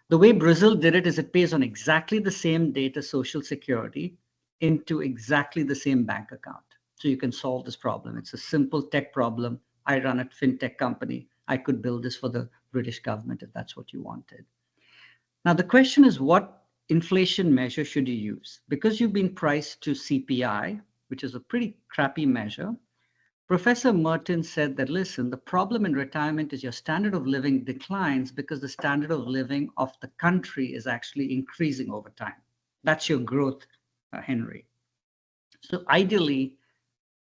The way Brazil did it is it pays on exactly the same date as Social Security into exactly the same bank account. So you can solve this problem. It's a simple tech problem. I run a fintech company. I could build this for the British government if that's what you wanted. Now, the question is, what inflation measure should you use? Because you've been priced to CPI, which is a pretty crappy measure, Professor Merton said that, listen, the problem in retirement is your standard of living declines because the standard of living of the country is actually increasing over time. That's your growth, Henry. So ideally,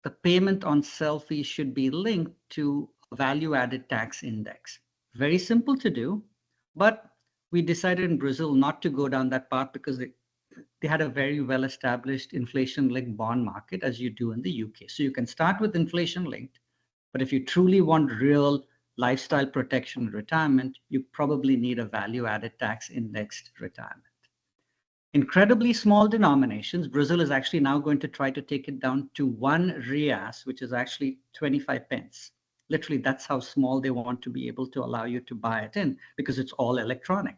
the payment on SeLFIES should be linked to a value-added tax index. Very simple to do, but we decided in Brazil not to go down that path because they had a very well-established inflation-linked bond market, as you do in the UK. So you can start with inflation-linked, but if you truly want real lifestyle protection in retirement, you probably need a value-added tax indexed retirement. Incredibly small denominations. Brazil is actually now going to try to take it down to 1 reais, which is actually 25 pence. Literally, that's how small they want to be able to allow you to buy it in, because it's all electronic.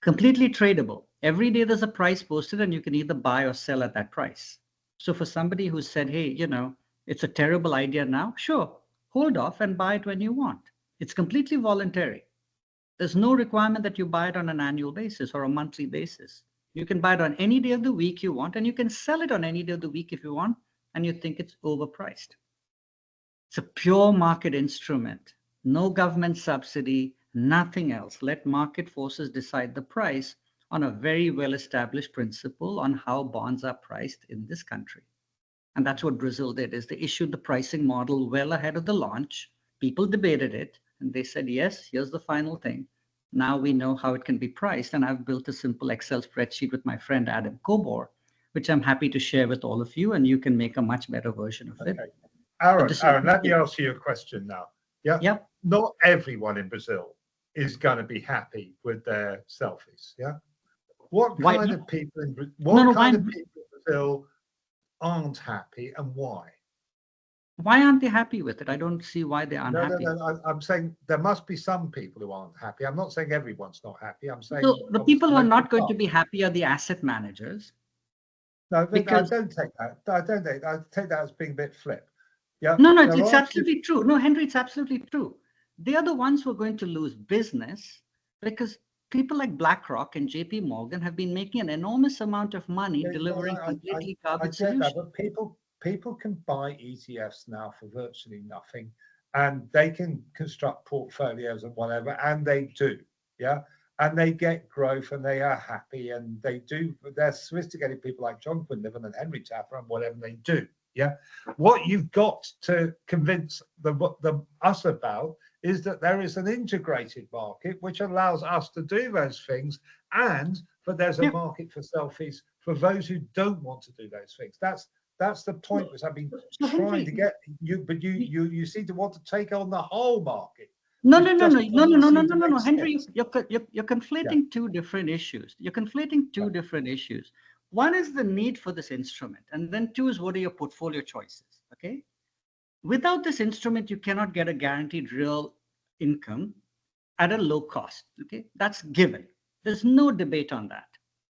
Completely tradable. Every day there's a price posted and you can either buy or sell at that price. So for somebody who said, hey, you know, it's a terrible idea now, sure, hold off and buy it when you want. It's completely voluntary. There's no requirement that you buy it on an annual basis or a monthly basis. You can buy it on any day of the week you want, and you can sell it on any day of the week if you want, and you think it's overpriced. It's a pure market instrument, no government subsidy, nothing else. Let market forces decide the price on a very well-established principle on how bonds are priced in this country. And that's what Brazil did, is they issued the pricing model well ahead of the launch. People debated it, and they said, yes, here's the final thing. Now we know how it can be priced, and I've built a simple Excel spreadsheet with my friend Adam Kobor, which I'm happy to share with all of you, and you can make a much better version of it. Okay. Aaron, let me ask you a question now. Yeah. Yep. Not everyone in Brazil is going to be happy with their SeLFIES. Yeah. What kind of people in Brazil aren't happy, and why? Why aren't they happy with it? I don't see why they aren't happy. No. I'm saying there must be some people who aren't happy. I'm not saying everyone's not happy. I'm saying so the people who are not going to be happy are the asset managers. No, because I don't take that. I take that as being a bit flip. Yeah. No, it's absolutely true. No, Henry, it's absolutely true. They are the ones who are going to lose business because people like BlackRock and JP Morgan have been making an enormous amount of money delivering completely garbage solutions. But people can buy ETFs now for virtually nothing, and they can construct portfolios and whatever, and they do. Yeah. And they get growth and they are happy, and they do. They're sophisticated people like John Quinlivan and Henry Tapper and whatever they do. Yeah. What you've got to convince us about is that there is an integrated market which allows us to do those things, but there's a market for SeLFIES for those who don't want to do those things. That's the point which I've been trying to get you, but you seem to want to take on the whole market. No, Henry, you're conflating two different issues. You're conflating two different issues. One is the need for this instrument, and then two is what are your portfolio choices, okay? Without this instrument, you cannot get a guaranteed real income at a low cost, okay? That's given. There's no debate on that.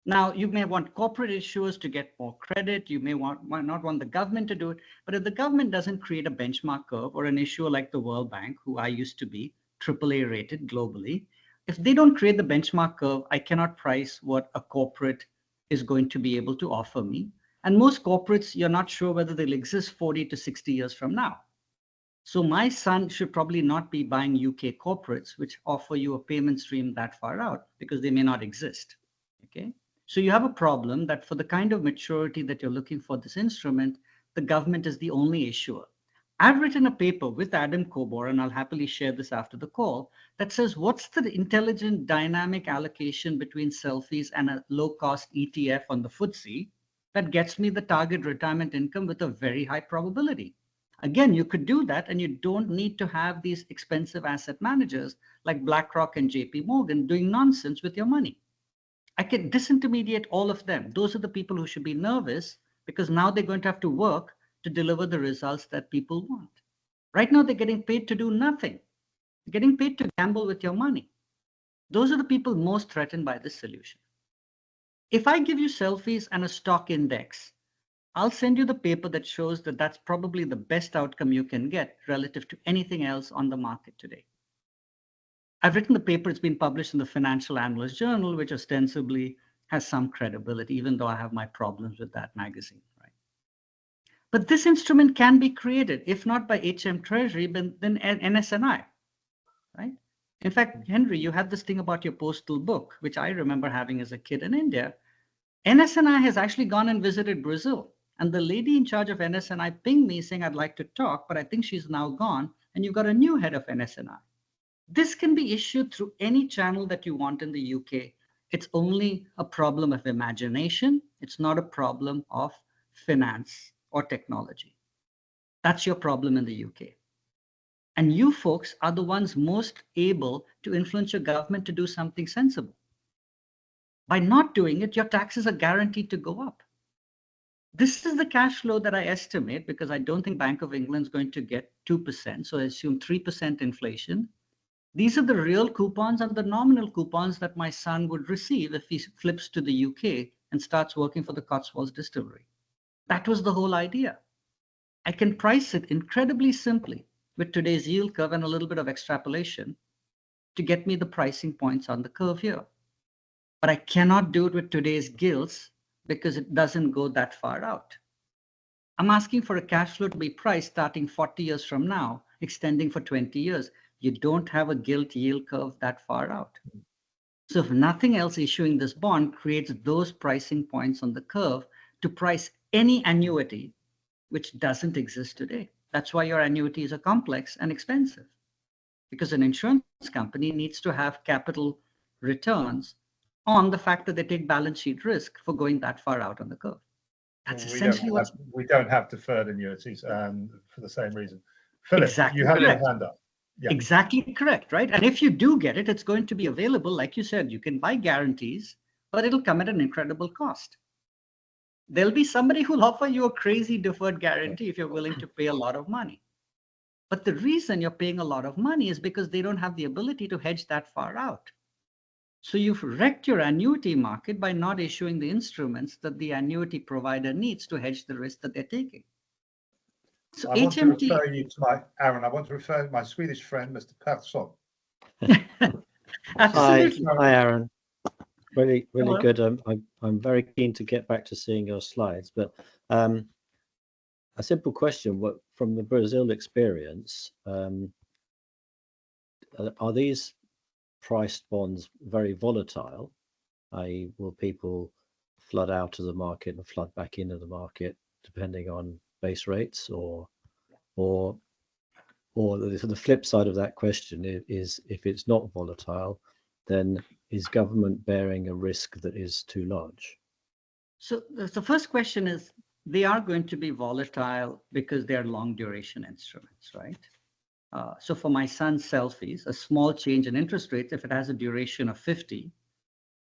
Now, you may want corporate issuers to get more credit. You may not want the government to do it. But if the government doesn't create a benchmark curve, or an issuer like the World Bank, who I used to be, AAA rated globally, if they don't create the benchmark curve, I cannot price what a corporate is going to be able to offer me. And most corporates, you're not sure whether they'll exist 40 to 60 years from now. So my son should probably not be buying UK corporates, which offer you a payment stream that far out, because they may not exist, okay? So you have a problem that for the kind of maturity that you're looking for this instrument, the government is the only issuer. I've written a paper with Adam Kobor, and I'll happily share this after the call, that says what's the intelligent dynamic allocation between SeLFIES and a low-cost ETF on the FTSE that gets me the target retirement income with a very high probability. Again, you could do that, and you don't need to have these expensive asset managers like BlackRock and JP Morgan doing nonsense with your money. I can disintermediate all of them. Those are the people who should be nervous, because now they're going to have to work to deliver the results that people want. Right now, they're getting paid to do nothing. They're getting paid to gamble with your money. Those are the people most threatened by this solution. If I give you SeLFIES and a stock index, I'll send you the paper that shows that that's probably the best outcome you can get relative to anything else on the market today. I've written the paper, it's been published in the Financial Analyst Journal, which ostensibly has some credibility, even though I have my problems with that magazine, right? But this instrument can be created, if not by HM Treasury, but then NSNI, right? In fact, Henry, you had this thing about your postal book, which I remember having as a kid in India. NSNI has actually gone and visited Brazil. And the lady in charge of NSNI pinged me saying, I'd like to talk, but I think she's now gone. And you've got a new head of NSNI. This can be issued through any channel that you want in the UK. It's only a problem of imagination. It's not a problem of finance or technology. That's your problem in the UK. And you folks are the ones most able to influence your government to do something sensible. By not doing it, your taxes are guaranteed to go up. This is the cash flow that I estimate, because I don't think Bank of England is going to get 2%. So I assume 3% inflation. These are the real coupons and the nominal coupons that my son would receive if he flips to the UK and starts working for the Cotswolds Distillery. That was the whole idea. I can price it incredibly simply with today's yield curve and a little bit of extrapolation to get me the pricing points on the curve here. But I cannot do it with today's gilts because it doesn't go that far out. I'm asking for a cash flow to be priced starting 40 years from now, extending for 20 years. You don't have a gilt yield curve that far out. So if nothing else, issuing this bond creates those pricing points on the curve to price any annuity which doesn't exist today. That's why your annuities are complex and expensive, because an insurance company needs to have capital returns on the fact that they take balance sheet risk for going that far out on the curve. That's essentially what we don't have deferred annuities for the same reason. Philip, exactly you have correct. your hand up. Yeah. Exactly correct, right? And if you do get it, it's going to be available. Like you said, you can buy guarantees, but it'll come at an incredible cost. There'll be somebody who'll offer you a crazy deferred guarantee if you're willing to pay a lot of money. But the reason you're paying a lot of money is because they don't have the ability to hedge that far out. So you've wrecked your annuity market by not issuing the instruments that the annuity provider needs to hedge the risk that they're taking. So I want to refer you to Aaron, I want to refer to my Swedish friend, Mr. Persson. Absolutely. Hi, Aaron. Really good. I'm very keen to get back to seeing your slides, but a simple question: what from the Brazil experience, are these priced bonds very volatile? I.e., will people flood out of the market and flood back into the market depending on base rates, or the flip side of that question is if it's not volatile, then is government bearing a risk that is too large? So the first question is, they are going to be volatile because they are long duration instruments, right? So for my son's SeLFIES, a small change in interest rates, if it has a duration of 50,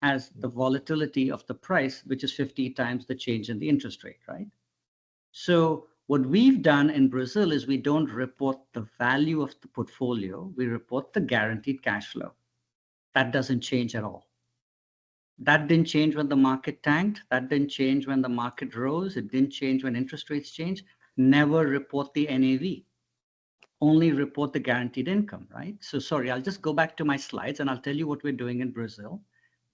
has the volatility of the price, which is 50 times the change in the interest rate, right? So what we've done in Brazil is we don't report the value of the portfolio, we report the guaranteed cash flow. That doesn't change at all. That didn't change when the market tanked. That didn't change when the market rose. It didn't change when interest rates changed. Never report the NAV. Only report the guaranteed income, right? So sorry, I'll just go back to my slides and I'll tell you what we're doing in Brazil,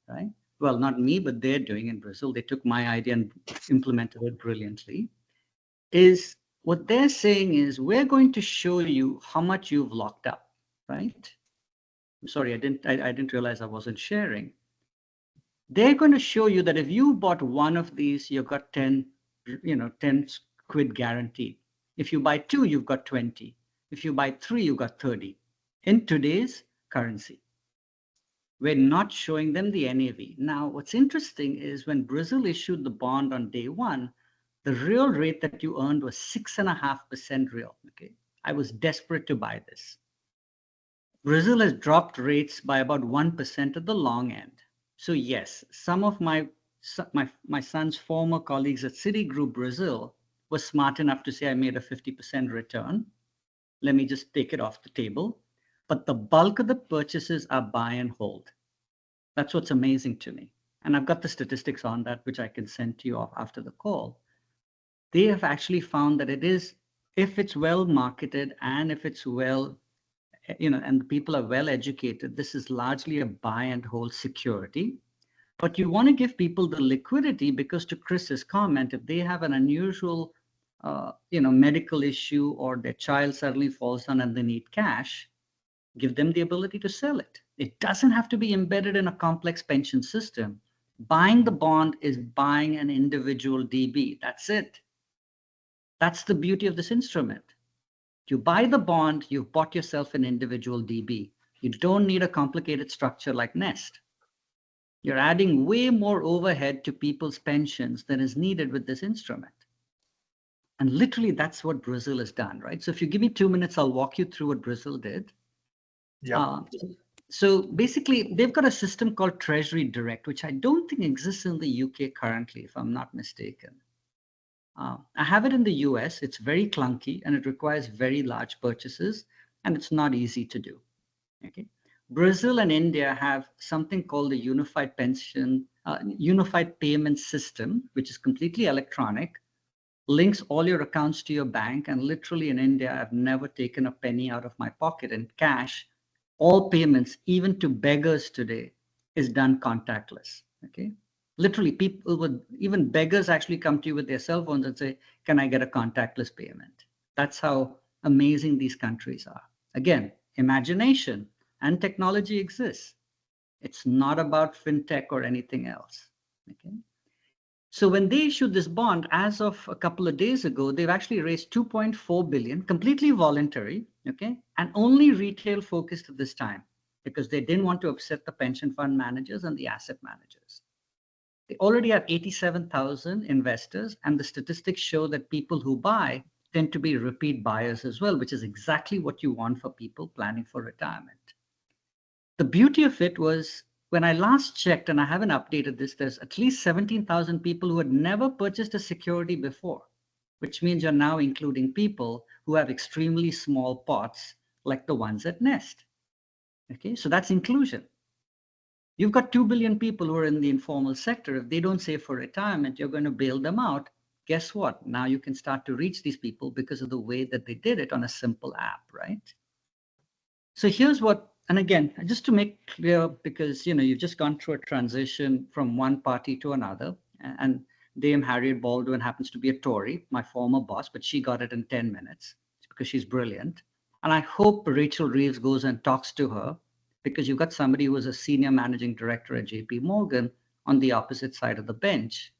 right? Well, not me, but they're doing in Brazil. They took my idea and implemented it brilliantly. Is what they're saying is, we're going to show you how much you've locked up, right? I'm sorry, I didn't realize I wasn't sharing. They're going to show you that if you bought one of these, you've got 10 quid guaranteed. If you buy two, you've got 20. If you buy three, you've got 30 in today's currency. We're not showing them the NAV. Now, what's interesting is when Brazil issued the bond on day one, the real rate that you earned was 6.5% real. Okay, I was desperate to buy this. Brazil has dropped rates by about 1% at the long end. So yes, some of my son's former colleagues at Citigroup Brazil were smart enough to say I made a 50% return. Let me just take it off the table. But the bulk of the purchases are buy and hold. That's what's amazing to me. And I've got the statistics on that, which I can send to you off after the call. They have actually found that it is, if it's well marketed and if it's well, and the people are well educated, this is largely a buy and hold security. But you want to give people the liquidity because, to Chris's comment, if they have an unusual medical issue or their child suddenly falls down and they need cash, give them the ability to sell it. It doesn't have to be embedded in a complex pension system. Buying the bond is buying an individual DB. That's it. That's the beauty of this instrument. You buy the bond, you've bought yourself an individual DB. You don't need a complicated structure like Nest. You're adding way more overhead to people's pensions than is needed with this instrument. And literally, that's what Brazil has done, right? So if you give me 2 minutes, I'll walk you through what Brazil did. Yeah. So basically, they've got a system called Treasury Direct, which I don't think exists in the UK currently, if I'm not mistaken. I have it in the US. It's very clunky and it requires very large purchases, and it's not easy to do. Okay. Brazil and India have something called the Unified Payment System, which is completely electronic, links all your accounts to your bank, and literally in India, I've never taken a penny out of my pocket in cash. All payments, even to beggars today, is done contactless. Okay. Literally, people would, even beggars actually come to you with their cell phones and say, can I get a contactless payment? That's how amazing these countries are. Again, imagination and technology exists. It's not about fintech or anything else. Okay. So when they issued this bond, as of a couple of days ago, they've actually raised 2.4 billion, completely voluntary, okay, and only retail focused at this time because they didn't want to upset the pension fund managers and the asset managers. They already have 87,000 investors, and the statistics show that people who buy tend to be repeat buyers as well, which is exactly what you want for people planning for retirement. The beauty of it was, when I last checked, and I haven't updated this, there's at least 17,000 people who had never purchased a security before, which means you're now including people who have extremely small pots like the ones at Nest. Okay, so that's inclusion. You've got 2 billion people who are in the informal sector. If they don't save for retirement, you're going to bail them out. Guess what? Now you can start to reach these people because of the way that they did it on a simple app, right? So here's what, and again, just to make clear, because you've just gone through a transition from one party to another, and Dame Harriet Baldwin happens to be a Tory, my former boss, but she got it in 10 minutes because she's brilliant. And I hope Rachel Reeves goes and talks to her, because you've got somebody who was a senior managing director at JP Morgan on the opposite side of the bench.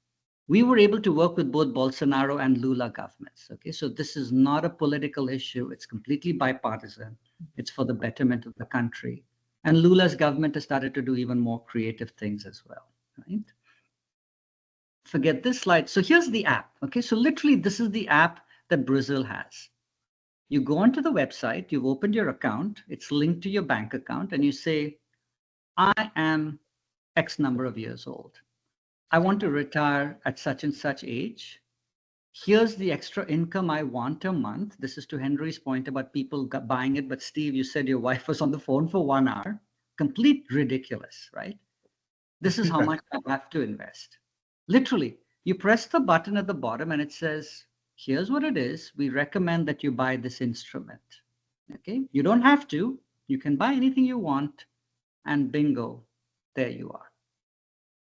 We were able to work with both Bolsonaro and Lula governments. Okay, so this is not a political issue. It's completely bipartisan. It's for the betterment of the country. And Lula's government has started to do even more creative things as well, right? Forget this slide. So here's the app. Okay, so literally this is the app that Brazil has. You go onto the website, you've opened your account, it's linked to your bank account, and you say, I am X number of years old. I want to retire at such and such age. Here's the extra income I want a month. This is to Henry's point about people buying it. But Steve, you said your wife was on the phone for 1 hour. Complete ridiculous, right? This is how much I have to invest. Literally, you press the button at the bottom and it says, here's what it is. We recommend that you buy this instrument. Okay, you don't have to. You can buy anything you want, and bingo, there you are.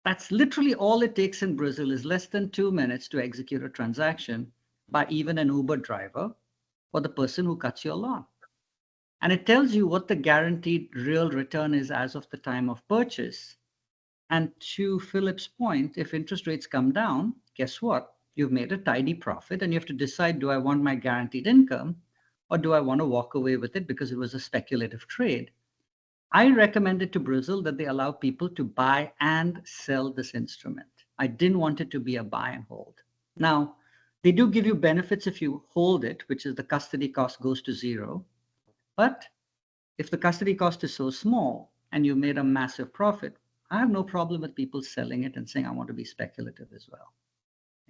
That's literally all it takes in Brazil, is less than 2 minutes to execute a transaction by even an Uber driver or the person who cuts your lawn. And it tells you what the guaranteed real return is as of the time of purchase. And to Philip's point, if interest rates come down, guess what? You've made a tidy profit, and you have to decide, do I want my guaranteed income, or do I want to walk away with it because it was a speculative trade? I recommended to Brazil that they allow people to buy and sell this instrument. I didn't want it to be a buy and hold. Now, they do give you benefits if you hold it, which is the custody cost goes to zero. But if the custody cost is so small and you made a massive profit, I have no problem with people selling it and saying, I want to be speculative as well.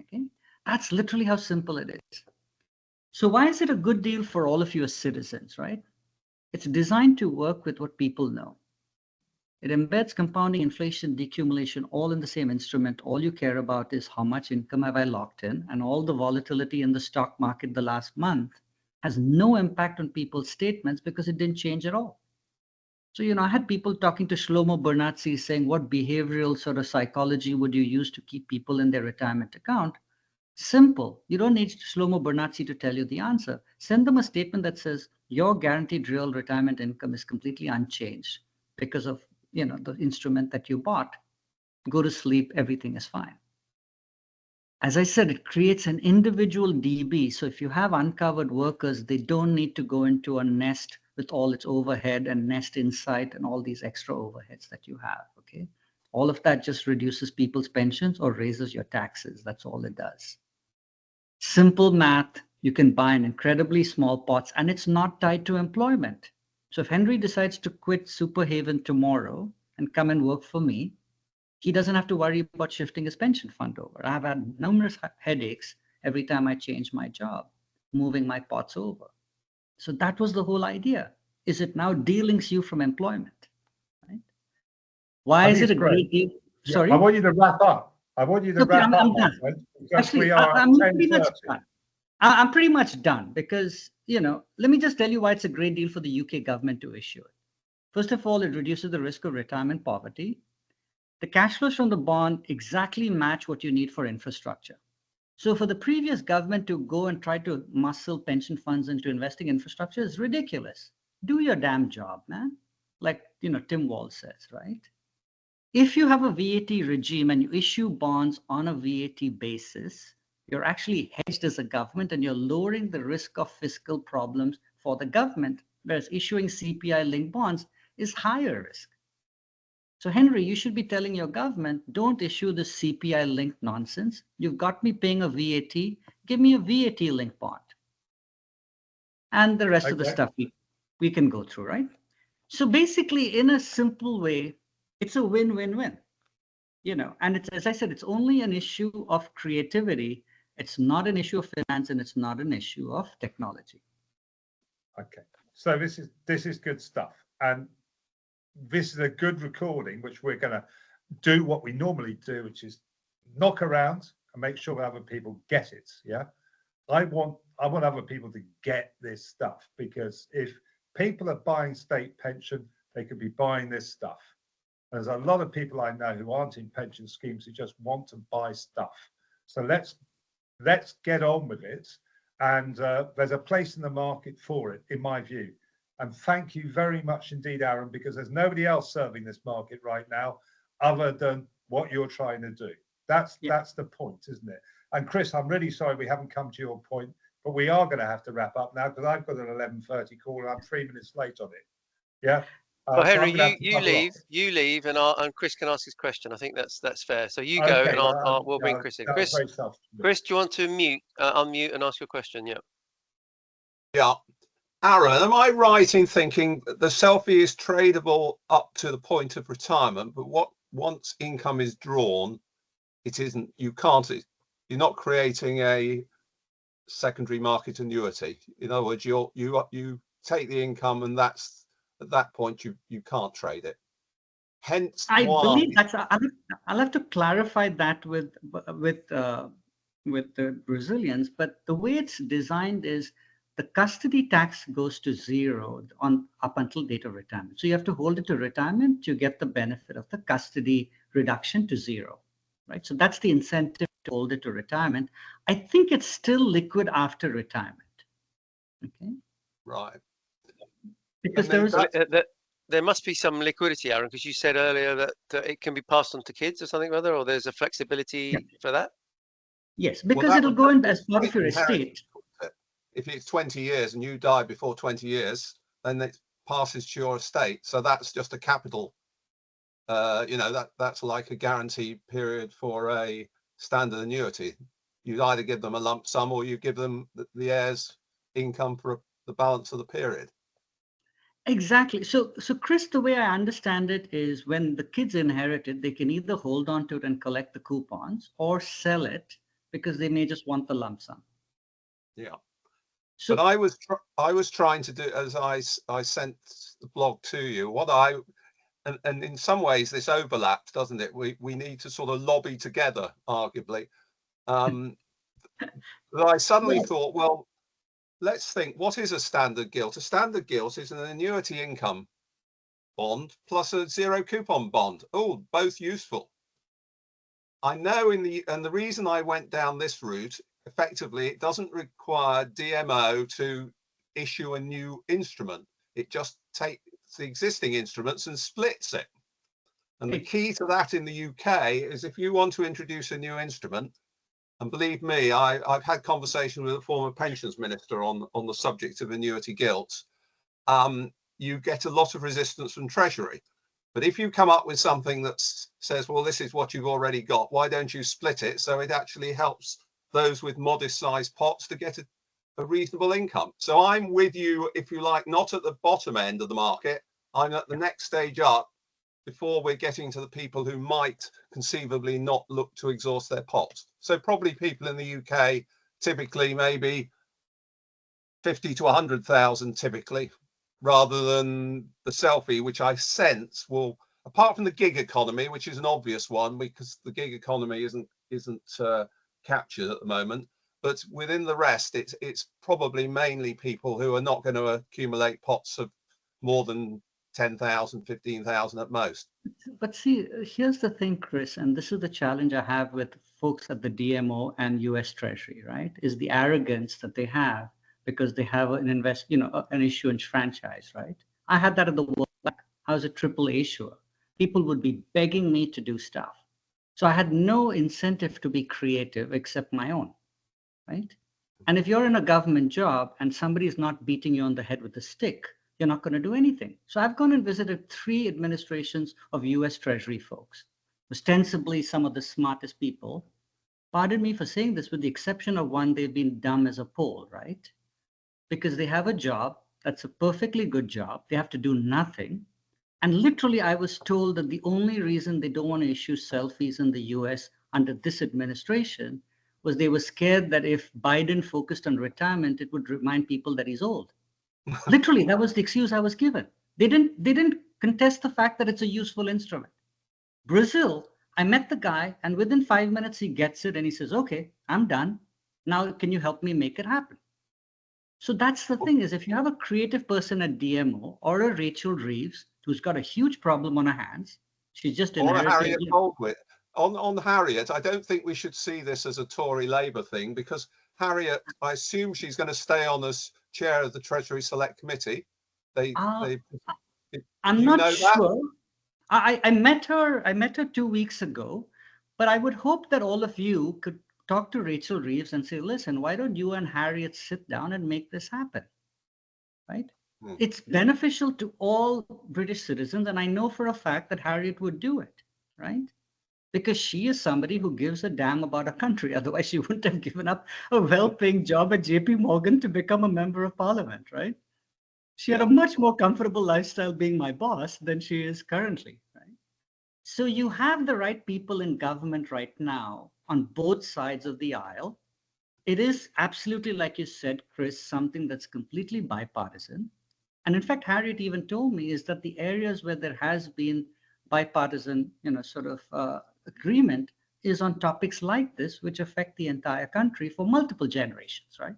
Okay, that's literally how simple it is. So why is it a good deal for all of you as citizens, right? It's designed to work with what people know. It embeds compounding, inflation, decumulation, all in the same instrument. All you care about is how much income have I locked in, and all the volatility in the stock market the last month has no impact on people's statements because it didn't change at all. So, I had people talking to Shlomo Bernatzi saying, what behavioral sort of psychology would you use to keep people in their retirement account? Simple. You don't need Shlomo Bernatzi to tell you the answer. Send them a statement that says your guaranteed real retirement income is completely unchanged because of the instrument that you bought. Go to sleep, everything is fine. As I said, it creates an individual DB. So if you have uncovered workers, they don't need to go into a Nest with all its overhead and Nest Insight and all these extra overheads that you have. Okay. All of that just reduces people's pensions or raises your taxes. That's all it does. Simple math, you can buy in incredibly small pots, and it's not tied to employment. So if Henry decides to quit Superhaven tomorrow and come and work for me, he doesn't have to worry about shifting his pension fund over. I've had numerous headaches every time I change my job, moving my pots over. So that was the whole idea. Is it now delinks you from employment? Right? Why is it a great deal? Yeah, Sorry? I want you to wrap up. I want you to Okay, wrap I'm up, my done. friend, because Actually, we are I'm at pretty much 10:30. done. I'm pretty much done because, let me just tell you why it's a great deal for the UK government to issue it. First of all, it reduces the risk of retirement poverty. The cash flows from the bond exactly match what you need for infrastructure. So for the previous government to go and try to muscle pension funds into investing in infrastructure is ridiculous. Do your damn job, man. Like, Tim Walz says, right? If you have a VAT regime and you issue bonds on a VAT basis, you're actually hedged as a government and you're lowering the risk of fiscal problems for the government, whereas issuing CPI-linked bonds is higher risk. So Henry, you should be telling your government, don't issue this CPI-linked nonsense. You've got me paying a VAT, give me a VAT-linked bond. And the rest of the stuff we can go through, right? So basically, in a simple way, it's a win-win-win. And it's, as I said, it's only an issue of creativity. It's not an issue of finance, and it's not an issue of technology. Okay, so this is good stuff, and this is a good recording, which we're going to do what we normally do, which is knock around and make sure other people get it. Yeah, I want other people to get this stuff, because if people are buying state pension, they could be buying this stuff. There's a lot of people I know who aren't in pension schemes who just want to buy stuff. So let's get on with it. And there's a place in the market for it, in my view. And thank you very much indeed, Aaron, because there's nobody else serving this market right now other than what you're trying to do. That's the point, isn't it? And Chris, I'm really sorry we haven't come to your point, but we are going to have to wrap up now because I've got an 11:30 call and I'm 3 minutes late on it. Yeah. Well, Henry, so you leave, and Chris can ask his question. I think that's fair. So you go, okay, and we'll bring Chris in. Chris, do you want to unmute and ask your question? Yeah. Yeah. Aaron, am I right in thinking that the SeLFIE is tradable up to the point of retirement, but once income is drawn, it isn't? You're not creating a secondary market annuity. In other words, you take the income, and that's at that point you can't trade it. Hence, I believe that's. I'll have to clarify that with the Brazilians, but the way it's designed is the custody tax goes to zero up until date of retirement. So you have to hold it to retirement to get the benefit of the custody reduction to zero, right? So that's the incentive to hold it to retirement. I think it's still liquid after retirement. Okay. Right. Because there must be some liquidity, Aaron, because you said earlier that it can be passed on to kids or something or other, or there's a flexibility for that. Yes, because it'll go in as part of your estate. If it's 20 years and you die before 20 years, then it passes to your estate. So that's just a capital. That's like a guarantee period for a standard annuity. You either give them a lump sum or you give them the heirs income for the balance of the period. Exactly. So Chris, the way I understand it is when the kids inherit it, they can either hold on to it and collect the coupons or sell it because they may just want the lump sum. Yeah. So but I was trying to do, as I sent the blog to you, and in some ways this overlaps, doesn't it? We need to sort of lobby together, arguably. But I suddenly thought, well, let's think, what is a standard gilt? A standard gilt is an annuity income bond plus a zero coupon bond. Oh, both useful. I know and the reason I went down this route, effectively, it doesn't require DMO to issue a new instrument. It just takes the existing instruments and splits it. And the key to that in the UK is if you want to introduce a new instrument, and believe me, I've had conversations with a former pensions minister on the subject of annuity gilts, you get a lot of resistance from Treasury. But if you come up with something that says, well, this is what you've already got, why don't you split it so it actually helps those with modest sized pots to get a reasonable income? So I'm with you, if you like, not at the bottom end of the market. I'm at the next stage up before we're getting to the people who might conceivably not look to exhaust their pots. So probably people in the UK, typically maybe 50 to 100,000 typically, rather than the SeLFIE, which I sense will, apart from the gig economy, which is an obvious one because the gig economy isn't captured at the moment, but within the rest, it's probably mainly people who are not going to accumulate pots of more than 10,000, 15,000 at most. But see, here's the thing, Chris, and this is the challenge I have with folks at the DMO and US Treasury, right? Is the arrogance that they have because they have an an issuance franchise, right? I had that at the World Bank. I was a AAA issuer. People would be begging me to do stuff. So I had no incentive to be creative except my own, right? And if you're in a government job and somebody is not beating you on the head with a stick, you're not going to do anything. So I've gone and visited 3 administrations of US Treasury folks, ostensibly some of the smartest people. Pardon me for saying this, with the exception of one, they've been dumb as a pole, right? Because they have a job that's a perfectly good job. They have to do nothing. And literally, I was told that the only reason they don't want to issue SeLFIES in the US under this administration was they were scared that if Biden focused on retirement, it would remind people that he's old. Literally, that was the excuse I was given. They didn't contest the fact that it's a useful instrument. Brazil, I met the guy, and within 5 minutes, he gets it and he says, okay, I'm done. Now, can you help me make it happen? So that's the thing, is if you have a creative person at DMO or a Rachel Reeves who's got a huge problem on her hands, she's just inherited. Or a Harriet Goldwit. On Harriet, I don't think we should see this as a Tory Labour thing, because Harriet, I assume she's going to stay on as chair of the Treasury Select Committee. I'm not sure. I met her 2 weeks ago, but I would hope that all of you could talk to Rachel Reeves and say, listen, why don't you and Harriet sit down and make this happen, right? It's beneficial to all British citizens, and I know for a fact that Harriet would do it, right? Because she is somebody who gives a damn about a country. Otherwise, she wouldn't have given up a well-paying job at JP Morgan to become a member of parliament, right? She had a much more comfortable lifestyle being my boss than she is currently, right? So you have the right people in government right now on both sides of the aisle. It is absolutely, like you said, Chris, something that's completely bipartisan. And in fact, Harriet even told me is that the areas where there has been bipartisan, agreement is on topics like this, which affect the entire country for multiple generations, right?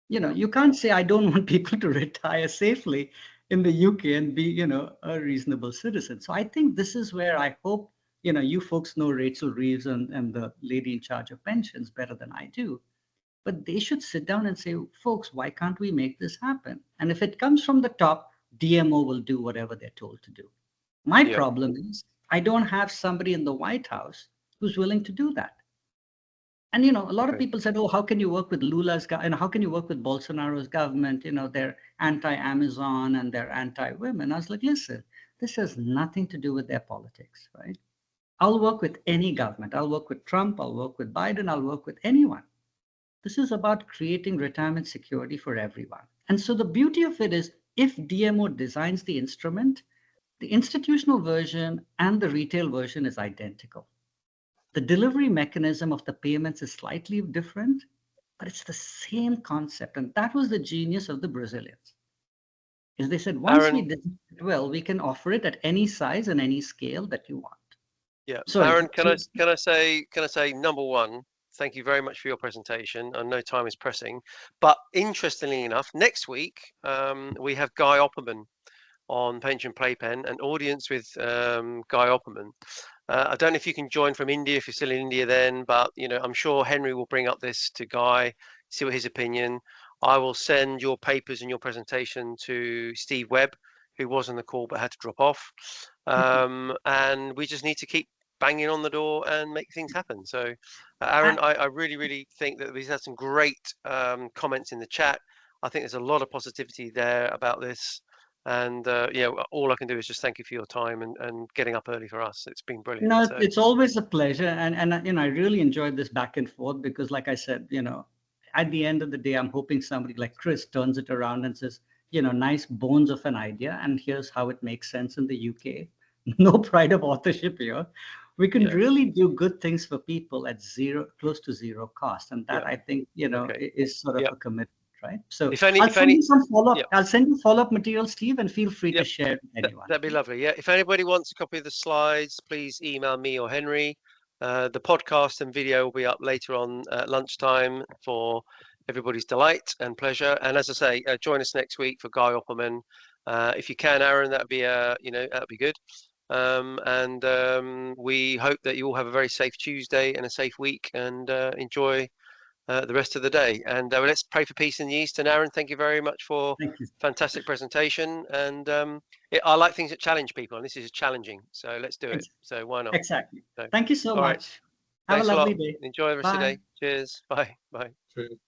You can't say, I don't want people to retire safely in the UK and be, a reasonable citizen. So I think this is where I hope, you folks know Rachel Reeves and the lady in charge of pensions better than I do. But they should sit down and say, folks, why can't we make this happen? And if it comes from the top, DMO will do whatever they're told to do. My problem is I don't have somebody in the White House who's willing to do that. And, a lot of people said, oh, how can you work with Lula's and how can you work with Bolsonaro's government? They're anti-Amazon and they're anti-women. I was like, listen, this has nothing to do with their politics, right? I'll work with any government. I'll work with Trump. I'll work with Biden. I'll work with anyone. This is about creating retirement security for everyone. And so the beauty of it is if DMO designs the instrument, the institutional version and the retail version is identical. The delivery mechanism of the payments is slightly different, but it's the same concept. And that was the genius of the Brazilians. Is they said, once we design it well, we can offer it at any size and any scale that you want. Yeah. So Aaron, can I say number one, thank you very much for your presentation. I know time is pressing, but interestingly enough, next week we have Guy Opperman on Pension Playpen, an audience with Guy Opperman. I don't know if you can join from India, if you're still in India then, but I'm sure Henry will bring up this to Guy, see what his opinion. I will send your papers and your presentation to Steve Webb, who was on the call but had to drop off. And we just need to keep banging on the door and make things happen. So Aaron, I really, really think that we've had some great comments in the chat. I think there's a lot of positivity there about this. And yeah, all I can do is just thank you for your time and getting up early for us. It's been brilliant. No, So, it's always a pleasure, and you know, I really enjoyed this back and forth because, like I said, you know, at the end of the day, I'm hoping somebody like Chris turns it around and says, you know, nice bones of an idea, and here's how it makes sense in the UK. No pride of authorship here. We can really do good things for people at close to zero cost, and that I think, you know, is sort of a commitment, right? So I'll send you some follow-up. I'll send you follow-up material, Steve, and feel free to share it with anyone. That'd be lovely. Yeah, if anybody wants a copy of the slides, please email me or Henry. The podcast and video will be up later on at lunchtime for everybody's delight and pleasure. And as I say, join us next week for Guy Opperman. If you can, Aaron, that'd be that'd be good. We hope that you all have a very safe Tuesday and a safe week, and enjoy the rest of the day. And let's pray for peace in the East. And Aaron, thank you very much for fantastic presentation. And I like things that challenge people, and this is challenging. So let's do it. So why not? Exactly. So, Thank you so much. Right. Have Thanks a lovely day. Enjoy the rest of the day. Cheers. Bye. Bye. True.